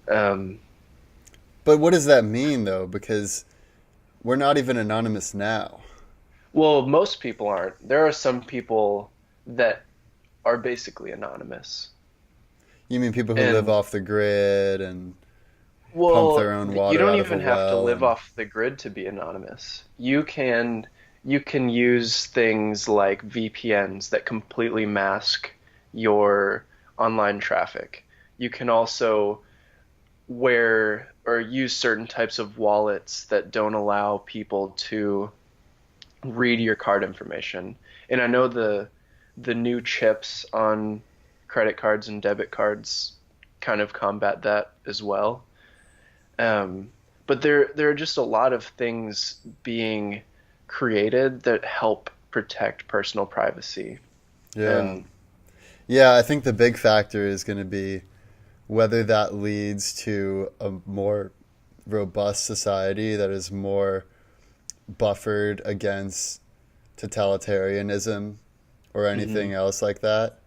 Um, But what does that mean, though? Because we're not even anonymous now. well, most people aren't. There are some people that are basically anonymous. You mean people who live And off the grid and pump well, their own you water don't out of a even have to well live and off the grid to be anonymous. You can use things like VPNs that completely mask your online traffic. You can also wear or use certain types of wallets that don't allow people to read your card information. And I know the new chips on credit cards and debit cards kind of combat that as well. Um, but there are just a lot of things being created that help protect personal privacy. Yeah. And Yeah, I think the big factor is going to be whether that leads to a more robust society that is more buffered against totalitarianism or anything mhm, else like that,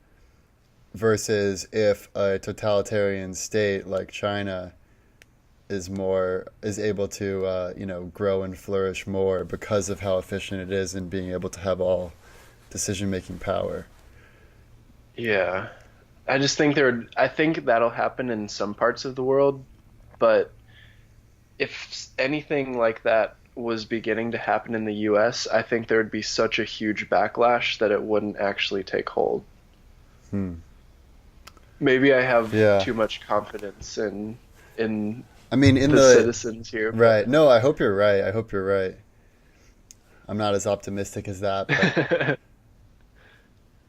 versus if a totalitarian state like China is able to grow and flourish more because of how efficient it is in being able to have all decision making power. yeah, I think that'll happen in some parts of the world, but if anything like that was beginning to happen in the US, I think there would be such a huge backlash that it wouldn't actually take hold. Hmm. Maybe I have Yeah. too much confidence in I mean, in the the citizens here, right. No, I hope you're right. I hope you're right. I'm not as optimistic as that, but but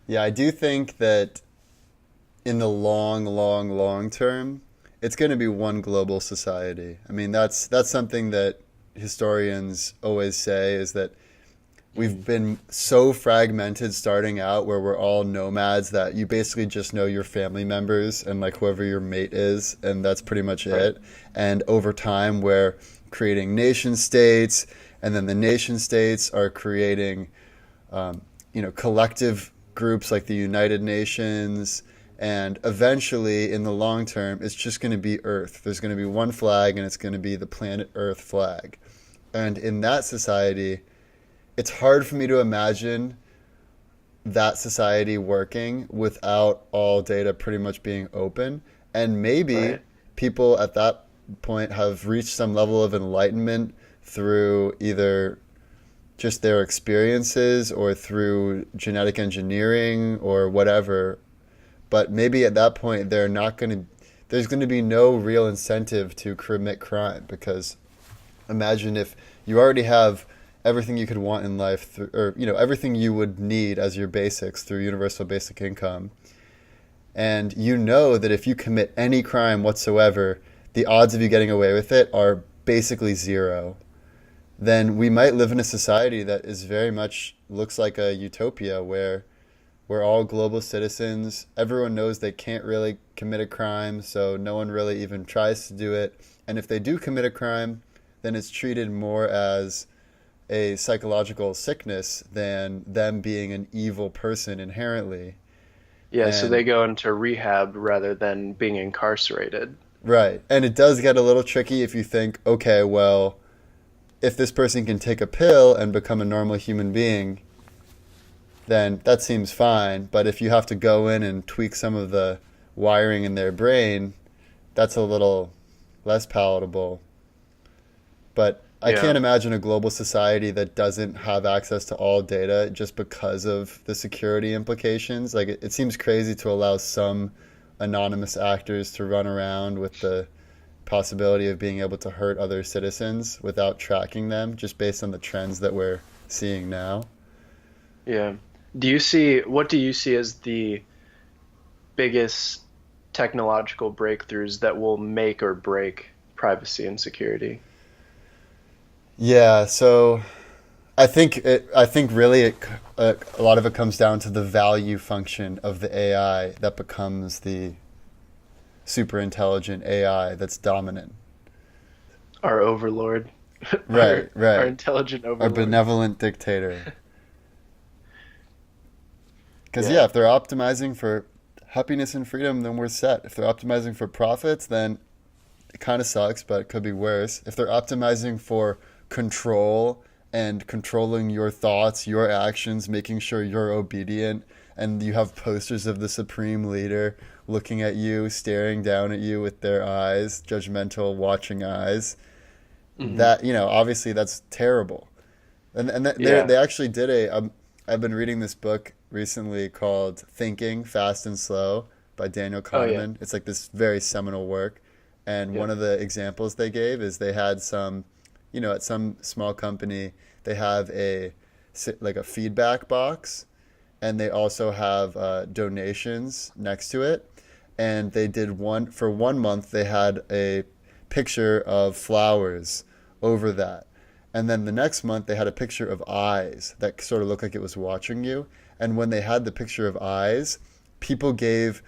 yeah, I do think that in the long, long, long term, it's going to be one global society. I mean, that's something that historians always say is that we've been so fragmented starting out where we're all nomads that you basically just know your family members and like whoever your mate is, and that's pretty much right. it. And over time, we're creating nation states, and then the nation states are creating collective groups like the United Nations. And eventually, in the long term, it's just going to be Earth. There's going to be one flag, and it's going to be the planet Earth flag. And in that society, it's hard for me to imagine that society working without all data pretty much being open. And maybe Right. people at that point have reached some level of enlightenment through either just their experiences or through genetic engineering or whatever. But maybe at that point they're not going to there's going to be no real incentive to commit crime, because imagine if you already have everything you could want in life through, or everything you would need as your basics through universal basic income, and you know that if you commit any crime whatsoever, the odds of you getting away with it are basically zero. Then we might live in a society that is very much looks like a utopia where we're all global citizens. Everyone knows they can't really commit a crime, so no one really even tries to do it. And if they do commit a crime, then it's treated more as a psychological sickness than them being an evil person inherently. Yeah, so they And go into rehab rather than being incarcerated. right. And it does get a little tricky if you think, okay, well, if this person can take a pill and become a normal human being, then that seems fine. But if you have to go in and tweak some of the wiring in their brain, that's a little less palatable. But I Yeah. can't imagine a global society that doesn't have access to all data just because of the security implications. Like, it seems crazy to allow some anonymous actors to run around with the possibility of being able to hurt other citizens without tracking them, just based on the trends that we're seeing now. Yeah. What do you see as the biggest technological breakthroughs that will make or break privacy and security? Yeah, so I think really a lot of it comes down to the value function of the AI that becomes the super intelligent AI that's dominant. Our overlord, Right, our right. intelligent Our overlord. benevolent dictator. Because yeah, Yeah. if they're optimizing for happiness and freedom, then we're set. If they're optimizing for profits, then it kind of sucks, but it could be worse. If they're optimizing for control and controlling your thoughts, your actions, making sure you're obedient, and you have posters of the supreme leader looking at you, staring down at you with their eyes, judgmental, watching eyes, Hmm. that, obviously that's terrible. And they Yeah. actually did I've been reading this book recently called Thinking Fast and Slow by Daniel Oh yeah. Kahneman. It's like this very seminal work. And one Yep. of the examples they gave is they had some, at some small company, they have like a feedback box, and they also have donations next to it. And they did one for 1 month. They had a picture of flowers over that. And then the next month they had a picture of eyes that sort of looked like it was watching you. And when they had the picture of eyes, people gave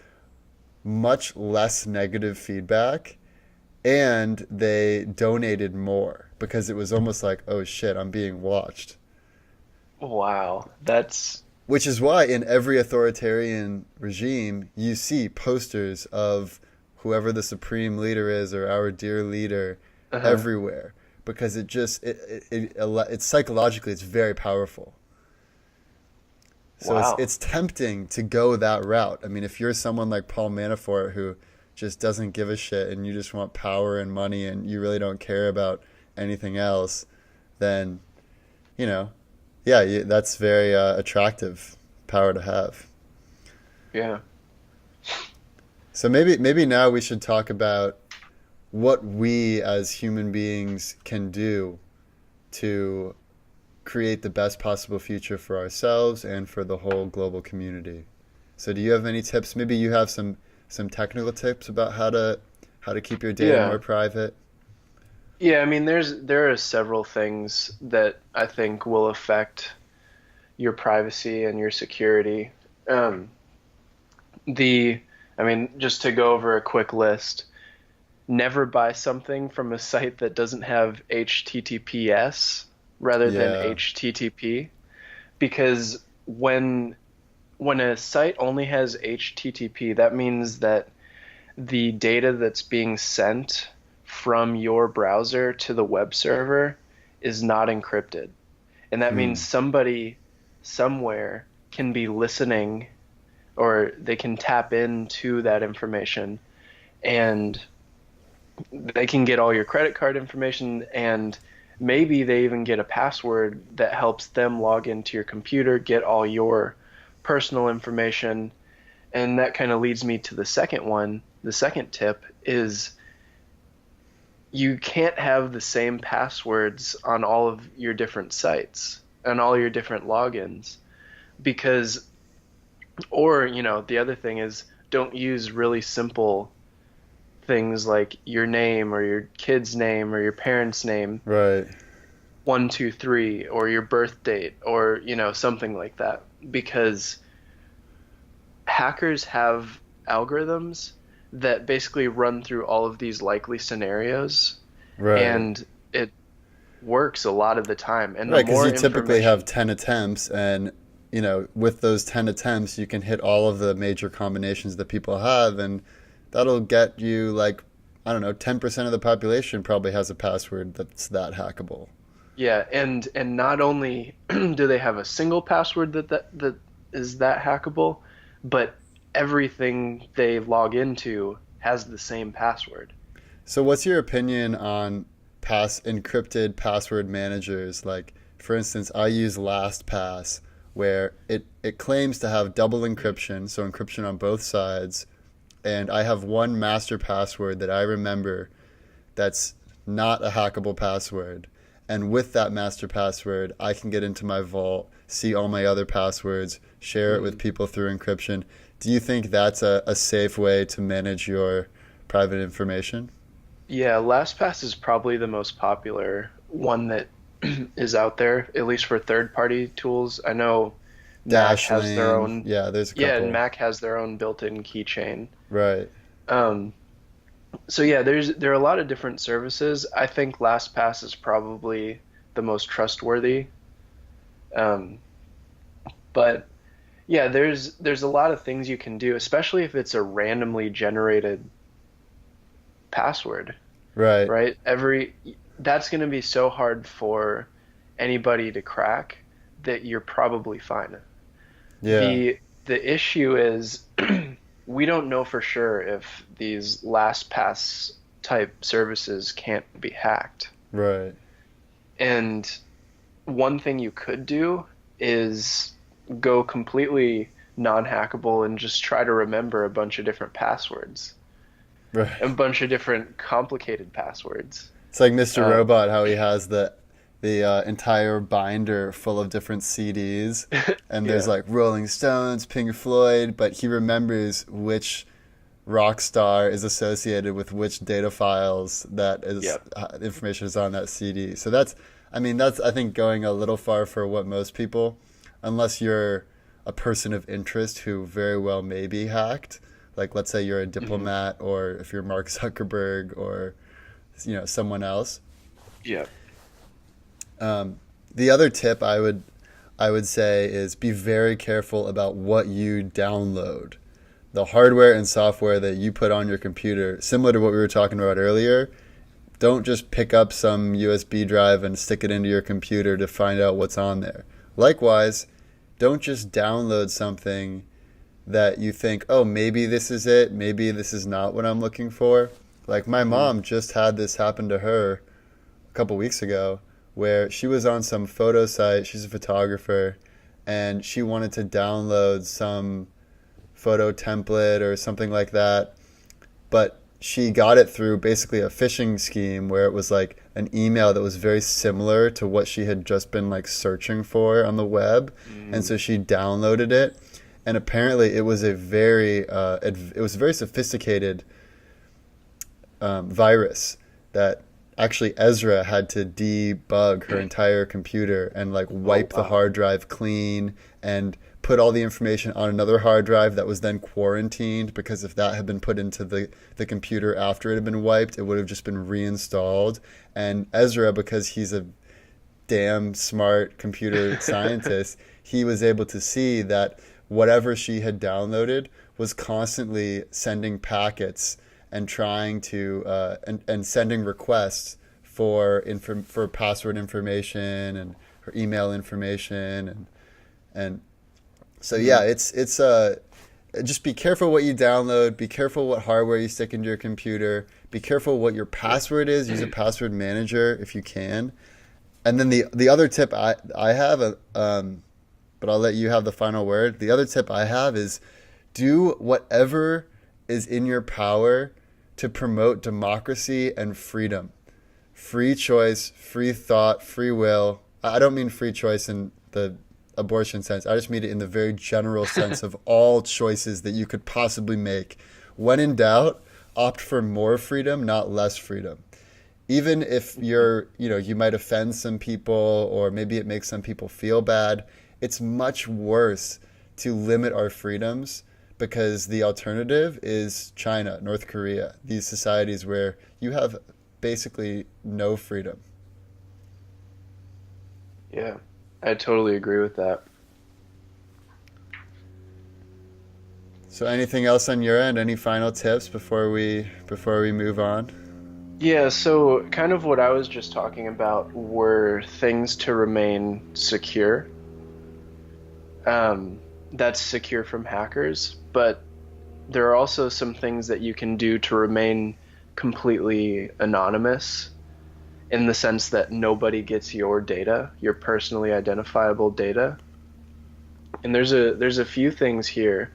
much less negative feedback and they donated more because it was almost like, oh shit, I'm being watched. Wow, that's Which is why in every authoritarian regime, you see posters of whoever the supreme leader is or our dear leader uh-huh. everywhere because it's psychologically it's very powerful. So Wow. it's tempting to go that route. I mean, if you're someone like Paul Manafort who just doesn't give a shit and you just want power and money and you really don't care about anything else, then, you know, yeah, that's very attractive power to have. Yeah. So maybe now we should talk about what we as human beings can do to create the best possible future for ourselves and for the whole global community. So do you have any tips? Maybe you have some technical tips about how to keep your data Yeah. more private. Yeah, I mean there are several things that I think will affect your privacy and your security. Um, the I mean, just to go over a quick list, never buy something from a site that doesn't have HTTPS rather than Yeah. HTTP, because when a site only has HTTP, that means that the data that's being sent from your browser to the web server is not encrypted. And that means Hmm. somebody somewhere can be listening, or they can tap into that information, and they can get all your credit card information, and maybe they even get a password that helps them log into your computer, get all your personal information. And that kind of leads me to the second one. The second tip is you can't have the same passwords on all of your different sites and all your different logins, because, or, the other thing is, don't use really simple things like your name or your kid's name or your parents' name, Right. 123, or your birth date, or, something like that, because hackers have algorithms that basically run through all of these likely scenarios, Right. and it works a lot of the time. And the Right, because more you typically have information, 10 attempts, and, with those 10 attempts, you can hit all of the major combinations that people have, and that'll get you, like, I don't know, 10% of the population probably has a password that's that hackable. yeah, and not only do they have a single password that is that hackable, but everything they log into has the same password. So, what's your opinion on encrypted password managers? Like, for instance, I use LastPass, where it claims to have double encryption, so encryption on both sides, and I have one master password that I remember that's not a hackable password. And with that master password, I can get into my vault, see all my other passwords, share it with Mhm. people through encryption. Do you think that's a safe way to manage your private information? Yeah, LastPass is probably the most popular one that is out there, at least for third-party tools. I know Mac has their Dashlane, own, yeah, there's a yeah, and couple. Mac has their own built-in keychain. Right. Um, so yeah, there are a lot of different services. I think LastPass is probably the most trustworthy. Um, but yeah, there's a lot of things you can do, especially if it's a randomly generated password, Right. right? That's going to be so hard for anybody to crack that you're probably fine. Yeah. The issue is we don't know for sure if these LastPass type services can't be hacked. Right. And one thing you could do is go completely non-hackable and just try to remember a bunch of different passwords, Right. a bunch of different complicated passwords. It's like Mr. Um, Robot, how he has the entire binder full of different CDs, and there's yeah, like Rolling Stones, Pink Floyd, but he remembers which Rockstar is associated with which data files that is Yep. information is on that CD. So that's, I mean, that's I think going a little far for what most people, unless you're a person of interest who very well may be hacked. Like let's say you're a Hmm. diplomat, or if you're Mark Zuckerberg, or someone else. Yep. The other tip I would say is be very careful about what you download. The hardware and software that you put on your computer, similar to what we were talking about earlier, don't just pick up some USB drive and stick it into your computer to find out what's on there. Likewise, don't just download something that you think, oh, maybe this is it, maybe this is not what I'm looking for. Like my Hmm. mom just had this happen to her a couple weeks ago where she was on some photo site, she's a photographer, and she wanted to download some photo template or something like that, but she got it through basically a phishing scheme where it was like an email that was very similar to what she had just been like searching for on the web, and Mm. so she downloaded it, and apparently it was a very it was a very sophisticated virus that actually Ezra had to debug her entire computer and like Oh wipe the wow. hard drive clean and put all the information on another hard drive that was then quarantined, because if that had been put into the computer after it had been wiped, it would have just been reinstalled. And Ezra, because he's a damn smart computer scientist, he was able to see that whatever she had downloaded was constantly sending packets and trying to and sending requests for password information and her email information, and so yeah, Hmm. it's just be careful what you download, be careful what hardware you stick into your computer, be careful what your password is, use a password manager if you can. And then the other tip I have, but I'll let you have the final word. The other tip I have is do whatever is in your power to promote democracy and freedom. Free choice, free thought, free will. I don't mean free choice in the abortion sense. I just mean it in the very general sense of all choices that you could possibly make. When in doubt, opt for more freedom, not less freedom. Even if you might offend some people, or maybe it makes some people feel bad, it's much worse to limit our freedoms, because the alternative is China, North Korea, these societies where you have basically no freedom. Yeah, I totally agree with that. So anything else on your end? Any final tips before we move on? Yeah, so kind of what I was just talking about were things to remain secure. That's secure from hackers, but there are also some things that you can do to remain completely anonymous in the sense that nobody gets your data, your personally identifiable data. And there's a few things here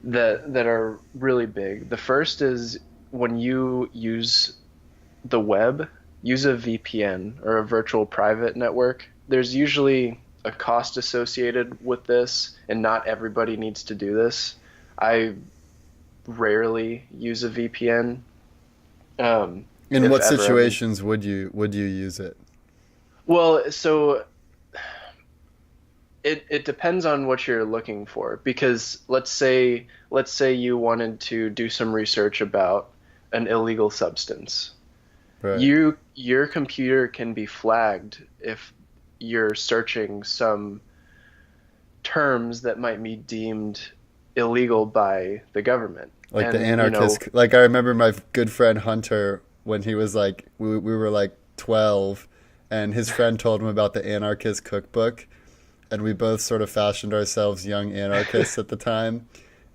that are really big. The first is when you use the web, use a VPN or a virtual private network. There's usually a cost associated with this, and not everybody needs to do this. I rarely use a VPN, In if what ever. I mean, situations would you use it? well, so it depends on what you're looking for, because let's say you wanted to do some research about an illegal substance. Right. Your computer can be flagged if you're searching some terms that might be deemed illegal by the government. Like the And, you know, anarchist, like I remember my good friend Hunter, when he was like we were like 12, and his friend told him about the anarchist cookbook, and we both sort of fashioned ourselves young anarchists at the time,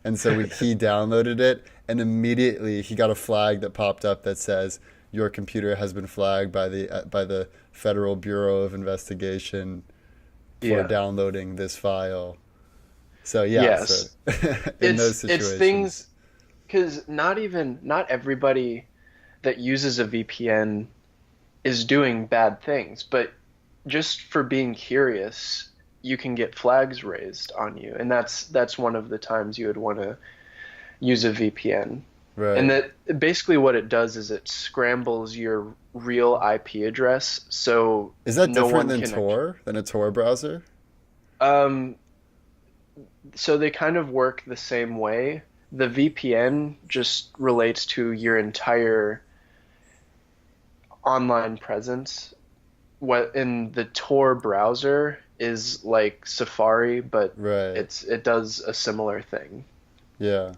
and so he downloaded it, and immediately he got a flag that popped up that says your computer has been flagged by the Federal Bureau of Investigation for yeah. downloading this file. So yeah, so Yes. in those It's situations. things, because not everybody that uses a VPN is doing bad things, but just for being curious, you can get flags raised on you, and that's one of the times you would want to use a VPN. And Right. that basically what it does is it scrambles your real IP address so Is that no different one than can actually. Tor, than a Tor browser? Um, so they kind of work the same way. The VPN just relates to your entire online presence. What in the Tor browser is like Safari, but Right. it does a similar thing. Yeah.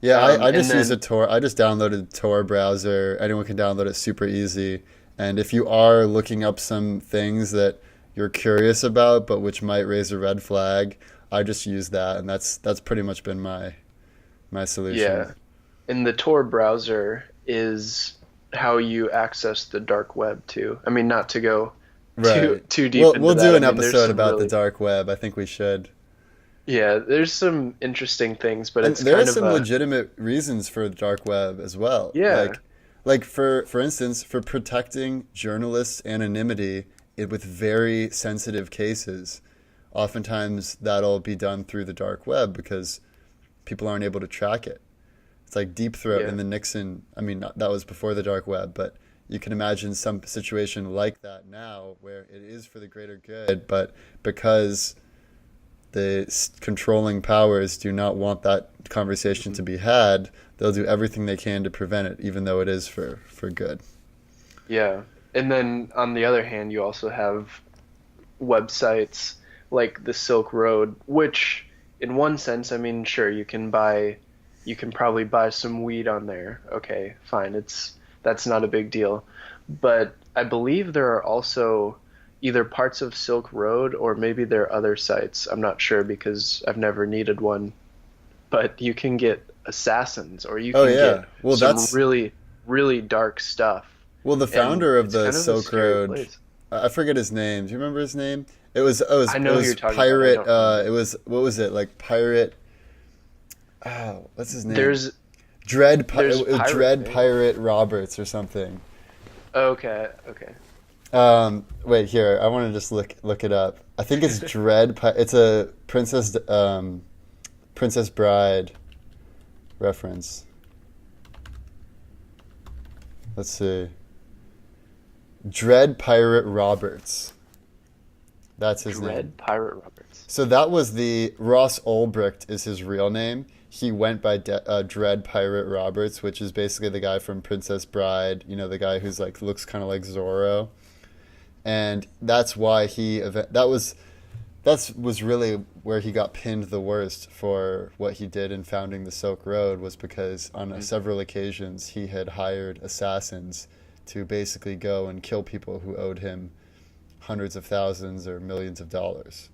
Yeah, I And just use a then Tor. I just downloaded Tor browser. Anyone can download it super easy. And if you are looking up some things that you're curious about, but which might raise a red flag, I just use that, and that's pretty much been my solution. yeah, and the Tor browser is how you access the dark web too. I mean, not to go Right. too deep We'll into do that. I an mean, there's episode some about the really dark web. I think we should. yeah, there's some interesting things, but And it's there are kind of some a legitimate reasons for the dark web as well. yeah, Like for instance, for protecting journalists' anonymity with very sensitive cases. Oftentimes that'll be done through the dark web because people aren't able to track it. It's like Deep Throat yeah, in the Nixon. I mean, that was before the dark web, but you can imagine some situation like that now where it is for the greater good, but because the controlling powers do not want that conversation mhm, to be had, they'll do everything they can to prevent it, even though it is for good. yeah. And then on the other hand, you also have websites like the Silk Road, which in one sense, I mean, sure, you can probably buy some weed on there. Okay, fine. That's not a big deal. But I believe there are also either parts of Silk Road or maybe there are other sites. I'm not sure because I've never needed one, but you can get assassins or you Oh can get yeah. Well, some that's really, really dark stuff. the And founder of it's the kind of a Silk scary Road. place. I forget his name. Do you remember his name? It I know who was you're talking about. I pirate. don't remember It it. was what was it like pirate? Oh, what's his name? There's It there's was Pirate Dread Bay. Pirate Roberts or something. Okay, okay. Wait here. I want to just look it up. I think it's It's a Princess Bride reference. Let's see. Dread Pirate Roberts. That's his name. Dread Pirate Roberts. So that was the Ross Ulbricht is his real name. He went by Dread Pirate Roberts, which is basically the guy from Princess Bride. You know, the guy who's like looks kind of like Zorro, and that's why that was really where he got pinned the worst for what he did in founding the Silk Road was because on Mhm. several occasions he had hired assassins to basically go and kill people who owed him hundreds of thousands or millions of dollars.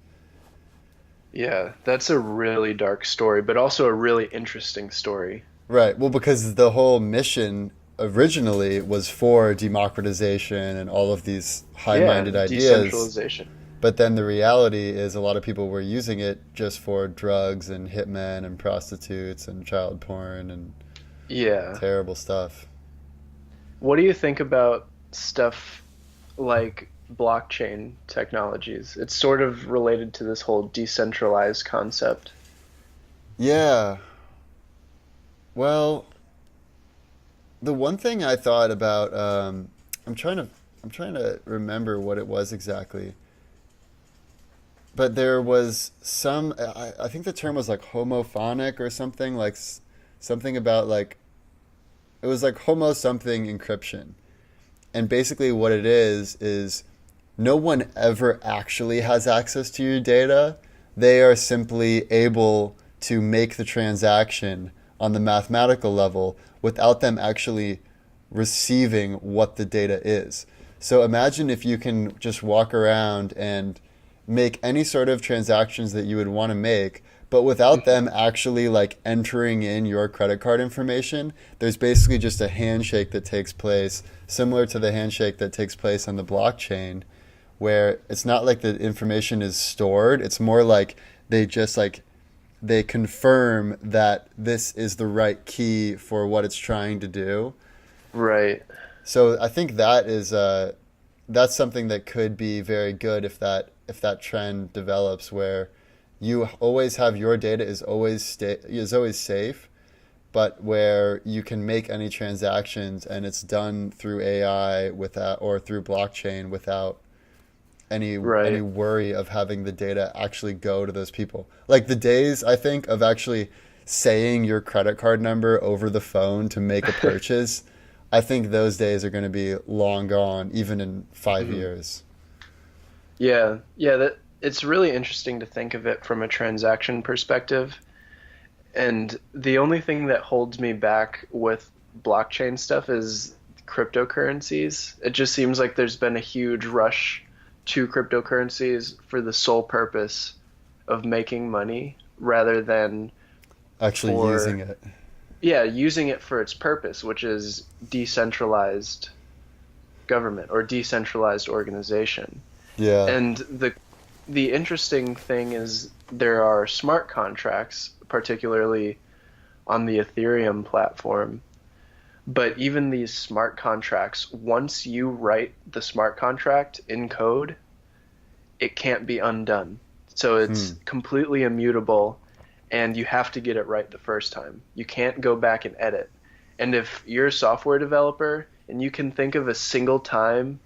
Yeah, that's a really dark story, but also a really interesting story. Right. Well, because the whole mission originally was for democratization and all of these Yeah, high-minded ideas, decentralization. but then the reality is a lot of people were using it just for drugs and hitmen and prostitutes and child porn and Yeah. terrible stuff. What do you think about stuff like blockchain technologies? It's sort of related to this whole decentralized concept. Yeah. Well, the one thing I thought about, I'm trying to, I'm trying to remember what it was exactly, but there was some. I think the term was like homophonic or something something about like it was like homo something encryption, and basically what it is no one ever actually has access to your data. They are simply able to make the transaction on the mathematical level without them actually receiving what the data is. So imagine if you can just walk around and make any sort of transactions that you would want to make, but without Mhm. them actually like entering in your credit card information. There's basically just a handshake that takes place similar to the handshake that takes place on the blockchain, where it's not like the information is stored. It's more like they just like they confirm that this is the right key for what it's trying to do. Right. So I think that's something that could be very good if that trend develops, where you always have your data is always safe, but where you can make any transactions and it's done through AI without or through blockchain without any Right. worry of having the data actually go to those people. Like the days I think of actually saying your credit card number over the phone to make a purchase, I think those days are going to be long gone even in 5 Mhm. years. Yeah, yeah, that it's really interesting to think of it from a transaction perspective. And the only thing that holds me back with blockchain stuff is cryptocurrencies. It just seems like there's been a huge rush to cryptocurrencies for the sole purpose of making money rather than Actually using for, it. yeah, using it for its purpose, which is decentralized government or decentralized organization. Yeah. And the interesting thing is there are smart contracts, particularly on the Ethereum platform. But even these smart contracts, once you write the smart contract in code, it can't be undone. So it's Hmm. completely immutable and you have to get it right the first time. You can't go back and edit. And if you're a software developer and you can think of a single time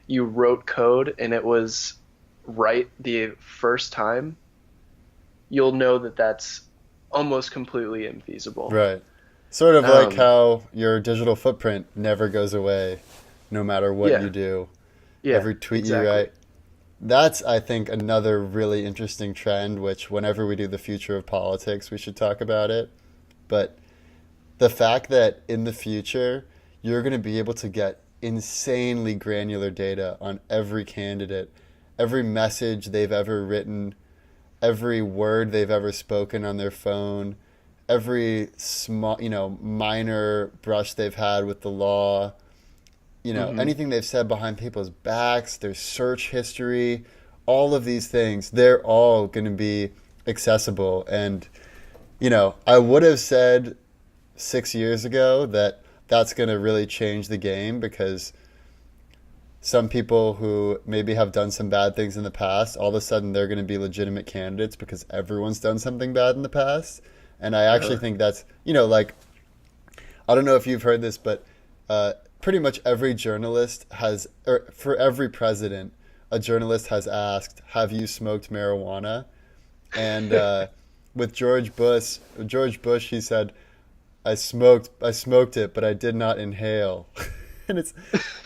you wrote code and it was right the first time, you'll know that that's almost completely infeasible. Right. Sort of like Um, how your digital footprint never goes away no matter what you yeah, do. yeah, Every tweet you exactly. write. That's, I think, another really interesting trend, which whenever we do the future of politics, we should talk about it. But the fact that in the future, you're going to be able to get insanely granular data on every candidate, every message they've ever written, every word they've ever spoken on their phone, every small, minor brush they've had with the law, Hmm. anything they've said behind people's backs, their search history, all of these things, they're all going to be accessible. And, I would have said 6 years ago that that's going to really change the game because some people who maybe have done some bad things in the past, all of a sudden they're going to be legitimate candidates because everyone's done something bad in the past. And I actually think that's, like, I don't know if you've heard this, but pretty much every journalist has, or for every president, a journalist has asked, "Have you smoked marijuana?" And with George Bush, he said, I smoked it, but I did not inhale." And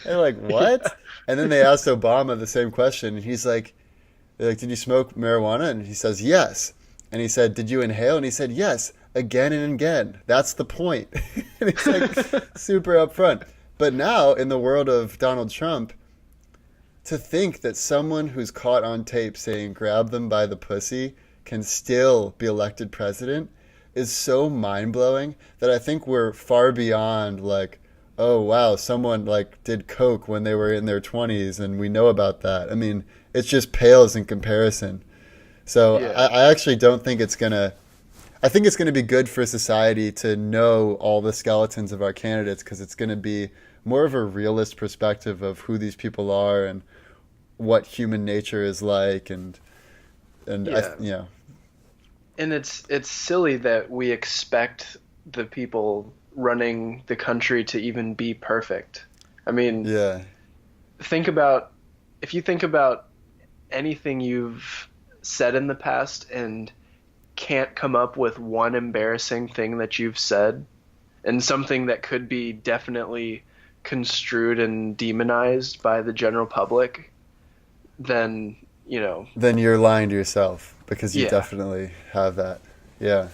they're like, "What?" Yeah. And then they asked Obama the same question, and they're like, "Did you smoke marijuana?" And he says, "Yes." And he said, "Did you inhale?" And he said, "Yes, again and again. That's the point." And it's like super upfront. But now, in the world of Donald Trump, to think that someone who's caught on tape saying grab them by the pussy can still be elected president is so mind blowing that I think we're far beyond like, oh wow, someone like did coke when they were in their 20s and we know about that. I mean, it just pales in comparison. So Yeah. I actually don't think it's gonna. I think it's going to be good for society to know all the skeletons of our candidates because it's going to be more of a realist perspective of who these people are and what human nature is like, and I, Yeah. you know, And it's silly that we expect the people running the country to even be perfect. I mean, yeah, think about if you think about anything you've said in the past and can't come up with one embarrassing thing that you've said and something that could be definitely construed and demonized by the general public, then, then you're lying to yourself because you yeah. definitely have that. Yeah,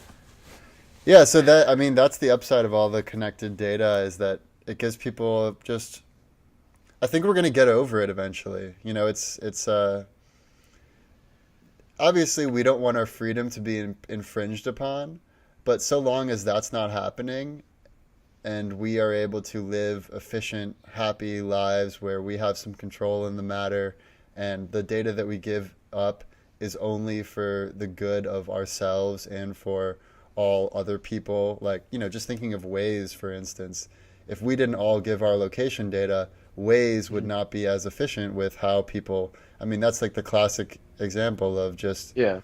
yeah. So that I mean, that's the upside of all the connected data is that it gives people just. I think we're gonna get over it eventually. It's obviously we don't want our freedom to be infringed upon, but so long as that's not happening and we are able to live efficient, happy lives where we have some control in the matter and the data that we give up is only for the good of ourselves and for all other people. Like, just thinking of Waze, for instance. If we didn't all give our location data, Waze would Mhm. not be as efficient with how people. I mean, that's like the classic example of just Yeah.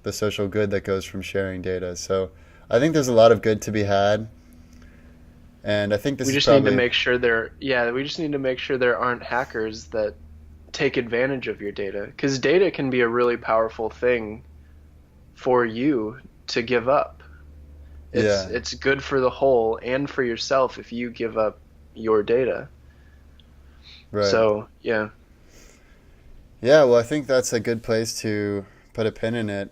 the social good that goes from sharing data. So I think there's a lot of good to be had. And I think this We is just need to probably, make sure we just need to make sure there aren't hackers that take advantage of your data, because data can be a really powerful thing for you to give up. yeah, It's good for the whole and for yourself if you give up your data. right. So, yeah. Yeah, well, I think that's a good place to put a pin in it.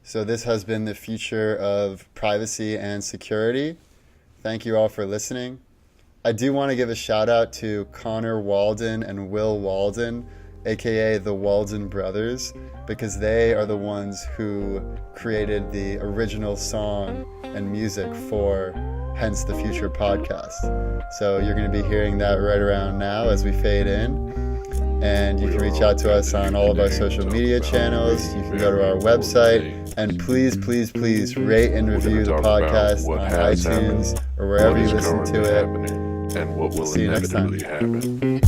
So this has been the future of privacy and security. Thank you all for listening. I do want to give a shout out to Connor Walden and Will Walden, aka the Walden brothers, because they are the ones who created the original song and music for Hence the Future podcast. So you're going to be hearing that right around now as we fade in. And you can reach out to us on all of our social media channels. You can go to our website. And please, please, please rate and review the podcast on iTunes or wherever you listen to it. And what will See you next time. inevitably happen.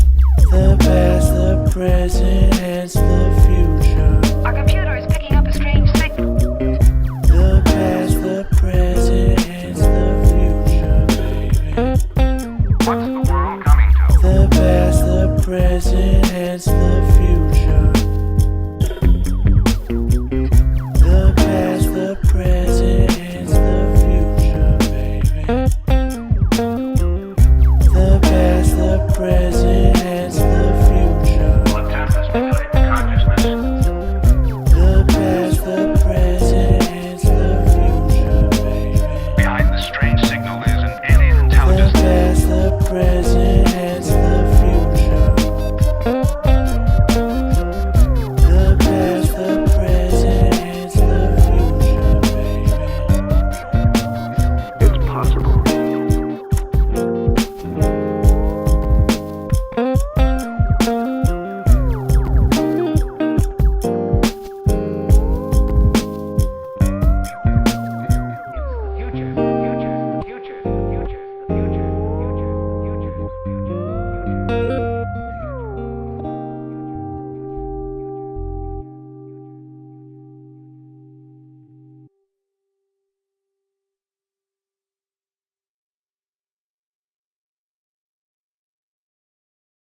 The past, the present, and the future. Our computer is picking up a strange signal. The past, the present, and the future, baby. What's the world coming to? The past, the present, and the future. The past, the present, and the future, baby. The past, the present.